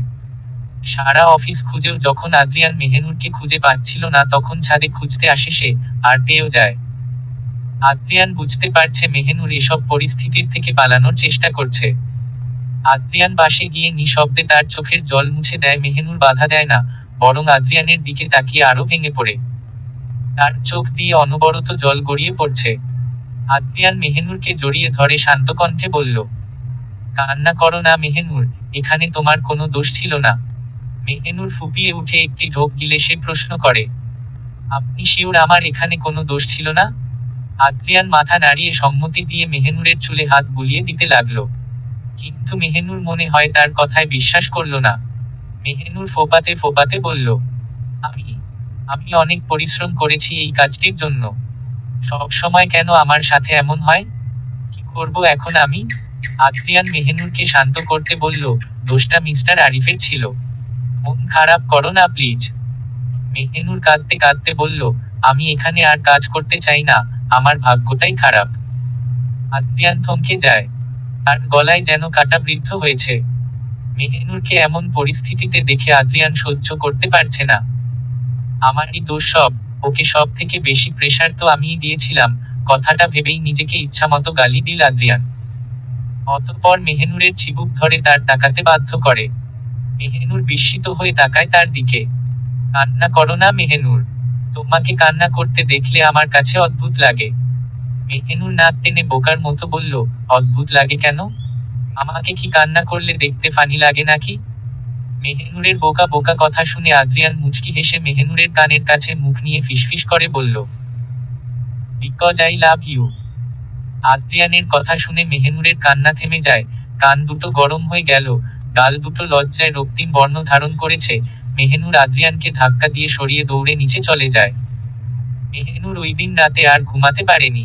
সারা অফিস খুঁজেও যখন আদ্রিয়ান মেহেনুরকে খুঁজে পাচ্ছিল না তখন ছাদে খুঁজতে আসে সে, আর পেয়েও যায়। আদ্রিয়ান বুঝতে পারছে মেহেনুর এসব পরিস্থিতির থেকে পালানোর চেষ্টা করছে। আদ্রিয়ান পাশে গিয়ে নিঃশব্দে তার চোখের জল মুছে দেয়। মেহেনুর বাধা দেয় না, বরং আদ্রিয়ানের দিকে তাকিয়ে আরো ভেঙে পড়ে। তার চোখ দিয়ে অনবরত জল গড়িয়ে পড়ছে। আদ্রিয়ান মেহেনুরকে জড়িয়ে ধরে শান্ত কণ্ঠে বলল, কান্না করো না মেহেনুর, এখানে তোমার কোনো দোষ ছিল না। মেহেনুর ফুপিয়ে উঠে একটি ঢোক গিলে সে প্রশ্ন করে, আপনি শিওর আমার এখানে কোনো দোষ ছিল না? আদ্রিয়ান মাথা নাড়িয়ে সম্মতি দিয়ে মেহেনুরের চুলে হাত বুলিয়ে দিতে লাগলো, কিন্তু মেহেনুর মনে হয় তার কথায় বিশ্বাস করল না। মেহেনুর ফোপাতে ফোপাতে বলল, আমি আমি অনেক পরিশ্রম করেছি এই কাজটির জন্য। সব সময় কেন আমার সাথে এমন হয়? কি করব এখন আমি? আদ্রিয়ান মেহেনুরকে শান্ত করতে বলল, দোষটা মিস্টার আরিফের ছিল। মন খারাপ করো না প্লিজ। মেহেনুর কাঁদতে কাঁদতে বলল, আমি এখানে আর কাজ করতে চাই না, আমার ভাগ্যটাই খারাপ। আদ্রিয়ান থমকে যায়, তার গলায় যেন কাটা বিদ্ধ হয়েছে। মেহেনুরকে এমন পরিস্থিতিতে দেখে আদ্রিয়ান সহ্য করতে পারছে না। আমারই দোষ সব, ওকে সব থেকে বেশি প্রেশার তো আমিই দিয়েছিলাম, কথাটা ভেবেই নিজেকে ইচ্ছামতো গালি দিল আদ্রিয়ান। অতঃপর মেহেনুরের চিবুক ধরে তার তাকাতে বাধ্য করে। মেহেনুর বিস্মিত হয়ে তাকায় তার দিকে। কান্না করো না মেহেনুর, তোমাকে কান্না করতে দেখলে আমার কাছে অদ্ভুত লাগে। মেহেনুর নাক টেনে বোকার মতো বলল, অদ্ভুত লাগে কেন? আমাকে কি কান্না করলে দেখতে ফানি লাগে নাকি? মেহেনুরের বোকা বোকা কথা শুনে আদ্রিয়ান মুচকি হেসে মেহেনুরের কানের কাছে মুখ নিয়ে ফিসফিস করে বলল, বিকজ আই লাভ ইউ। আদ্রিয়ানের কথা শুনে মেহেনুরের কান্না থেমে যায়, কান দুটো গরম হয়ে গেল, গাল দুটো লজ্জায় রক্তিম বর্ণ ধারণ করেছে। মেহেনুর আদ্রিয়ানকে ধাক্কা দিয়ে সরিয়ে দৌড়ে নিচে চলে যায়। মেহেনুর ওই দিন রাতে আর ঘুমাতে পারেনি।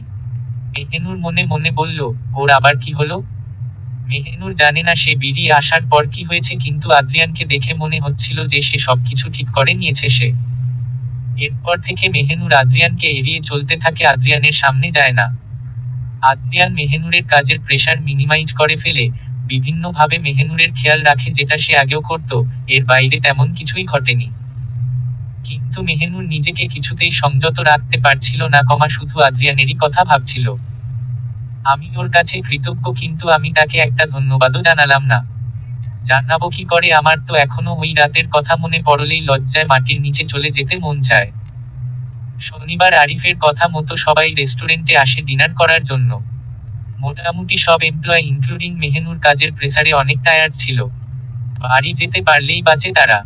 মেহেনুর মনে মনে বলল, ওর আবার কি হলো? মেহেনুর জানে না সে বেরিয়ে আসার পর কি হয়েছে, কিন্তু আদ্রিয়ানকে দেখে মনে হচ্ছিল যে সে সবকিছু ঠিক করে নিয়েছে। সে এরপর থেকে মেহেনুর আদ্রিয়ানকে এড়িয়ে চলতে থাকে, আদ্রিয়ানের সামনে যায় না। আদ্রিয়ান মেহেনুরের কাজের প্রেশার মিনিমাইজ করে ফেলে, বিভিন্নভাবে মেহেনুরের খেয়াল রাখে, যেটা সে আগেও করত, এর বাইরে তেমন কিছুই ঘটেনি। কিন্তু মেহেনুর নিজেকে কিছুতেই সংযত রাখতে পারছিল না, শুধু আদ্রিয়ানেরই কথা ভাবছিল। আমি ওর কাছে কৃতজ্ঞ, কিন্তু আমি তাকে একটা ধন্যবাদও জানালাম না। জানাবো কি করে? আমার তো এখনো ওই রাতের কথা মনে পড়লেই লজ্জায় মাটির নিচে চলে যেতে মন চায়। শনিবার আরিফের কথা মতো সবাই রেস্টুরেন্টে আসে ডিনার করার জন্য। মোটামুটি সব এমপ্লয় ইনক্লুডিং মেহেনুর কাজের প্রেসারে অনেক টায়ার্ড ছিল। বাড়ি যেতে পারলেই বাঁচে তারা।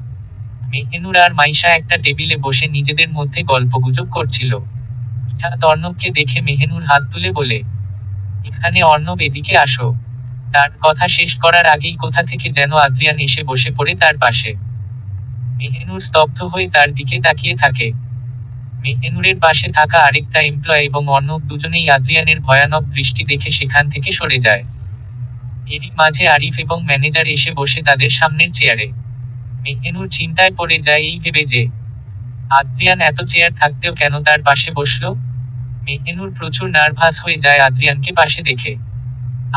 মেহেনুর আর মাইশা একটা টেবিলে বসে নিজেদের মধ্যে গল্পগুজব করছিল। হঠাৎ অর্ণবকে দেখে মেহেনুর হাত তুলে বলে, এখানে অর্ণব, এদিকে আসো। তার কথা শেষ করার আগেই কোথা থেকে যেন আদ্রিয়ান এসে বসে পড়ে তার পাশে। মেহেনুর স্তব্ধ হয়ে তার দিকে তাকিয়ে থাকে। মেহেনুরের পাশে থাকা আরেকটা এমপ্লয় এবং অর্ণব দুজনেই আদ্রিয়ানের ভয়ানক দৃষ্টি দেখে সেখান থেকে সরে যায়। এরই মাঝে আরিফ এবং ম্যানেজার এসে বসে তাদের সামনের চেয়ারে। মেহেনুর চিন্তায় পড়ে যায় এই ভেবে যে আদ্রিয়ান এত চেয়ার থাকতেও কেন তার পাশে বসলো। মেহেনুর প্রচুর নার্ভাস হয়ে যায় আদ্রিয়ানকে পাশে দেখে।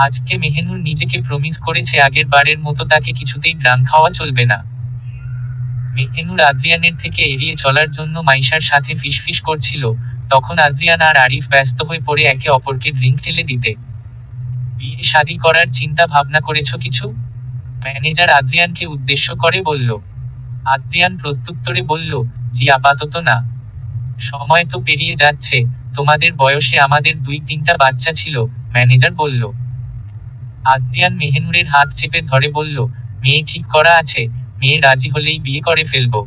আজকে মেহেনুর নিজেকে প্রমিস করেছে আগের বারের মতো তাকে কিছুতেই ড্রাং খাওয়া চলবে না। মেহেনুর আদ্রিয়ানের থেকে এড়িয়ে চলার জন্য মাইশার সাথে ফিসফিস করছিল, তখন আদ্রিয়ান আর আরিফ ব্যস্ত হয়ে পড়ে একে অপরকে ড্রিঙ্ক ঢেলে দিতে। বিয়ে শাদী করার চিন্তা ভাবনা করেছো কিছু? ম্যানেজার আদ্রিয়ানকে উদ্দেশ্য করে বলল। আদ্রিয়ান প্রত্যুত্তরে বলল, জি আপাতত না। সময় তো পেরিয়ে যাচ্ছে, তোমাদের বয়সে আমাদের 2-3টা বাচ্চা ছিল, ম্যানেজার বলল। আদ্রিয়ান মেহেনুরের হাত চেপে ধরে বলল, মেয়ে ঠিক করা আছে, মেয়ে রাজি হলেই বিয়ে করে ফেলবো।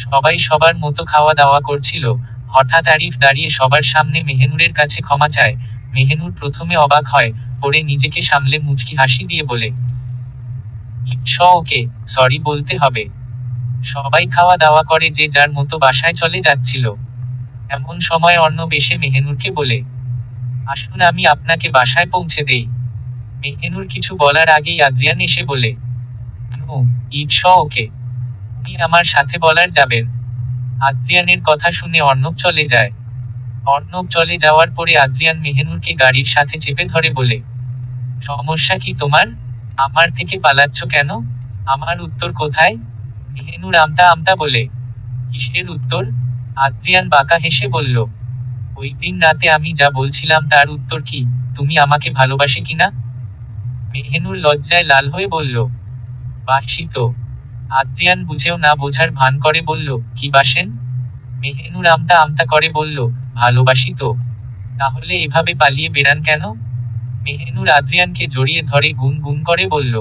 সবাই সবার মতো খাওয়া দাওয়া করছিল। হঠাৎ আরিফ দাঁড়িয়ে সবার সামনে মেহেনুরের কাছে ক্ষমা চায়। মেহেনুর প্রথমে অবাক হয়, পরে নিজেকে সামলে মুচকি হাসি দিয়ে বলে, ইটস ওকে, সরি বলতে হবে। সবাই খাওয়া দাওয়া করে যে যার মতো বাসায় চলে যাচ্ছিল। এমন সময় অর্ণব এসে মেহেনুরকে বলে, আসুন আমি আপনাকে বাসায় পৌঁছে দেই। মেহেনুর কিছু বলার আগেই আদ্রিয়ান এসে বলে, নো, ইটস ওকে, উনি আমার সাথে বলার যাবেন। আদ্রিয়ানের কথা শুনে অর্ণব চলে যায়। অর্ণব চলে যাওয়ার পরে আদ্রিয়ান মেহেনুরকে গাড়ির সাথে চেপে ধরে বলে, সমস্যা কি তোমার? আমার থেকে পালাচ্ছ কেন? আমার উত্তর কোথায়? মেহেনুর আমতা আমতা বলে, কিসের উত্তর? আদ্রিয়ান বাঁকা হেসে বলল, ওই দিন রাতে আমি যা বলছিলাম তার উত্তর কি, তুমি আমাকে ভালোবাসে কিনা? মেহেনুর লজ্জায় লাল হয়ে বলল, বাসি তো। আদ্রিয়ান বুঝেও না বোঝার ভান করে বলল, কি বাসেন? মেহেনুর আমতা আমতা করে বলল, ভালোবাসি তো। তাহলে এভাবে পালিয়ে বেড়ান কেন? মেহেনুর আদ্রিয়ানকে জড়িয়ে ধরে গুন গুন করে বলল,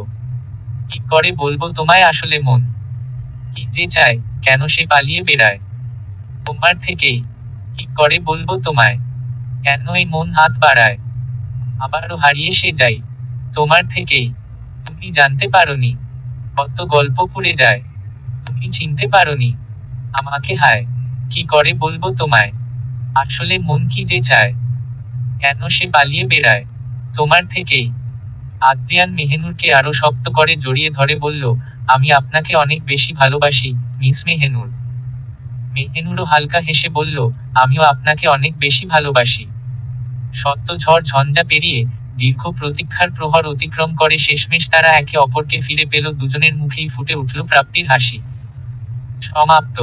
কি করে বলবো তোমায় আসলে মন কি যে চায়, কেন সে পালিয়ে বেড়ায়? তোমার থেকেই। কি করে বলবো তোমায়, কেন এই মন হাত বাড়ায়, আবারও হারিয়ে সে যাই তোমার থেকেই। তুমি জানতে পারোনি, কত গল্প পুড়ে যায়, তুমি চিনতে পারোনি আমাকে। হায়, কি করে বলবো তোমায়, আসলে মন কি যে চায়, কেন সে পালিয়ে বেড়ায় তোমার থেকেই। আদ্রিয়ান মেহেনুরকে আরো শক্ত করে জড়িয়ে ধরে বলল, আমি আপনাকে অনেক বেশি ভালোবাসি, মিস মেহেনুর। মেহেনুরও হালকা হেসে বলল, আমিও আপনাকে অনেক বেশি ভালোবাসি। সত্য ঝড় ঝঞ্ঝা পেরিয়ে দীর্ঘ প্রতীক্ষার প্রহর অতিক্রম করে শেষমেশ তারা একে অপরকে ফিরে পেল, দুজনের মুখেই ফুটে উঠল প্রাপ্তির হাসি। সমাপ্ত।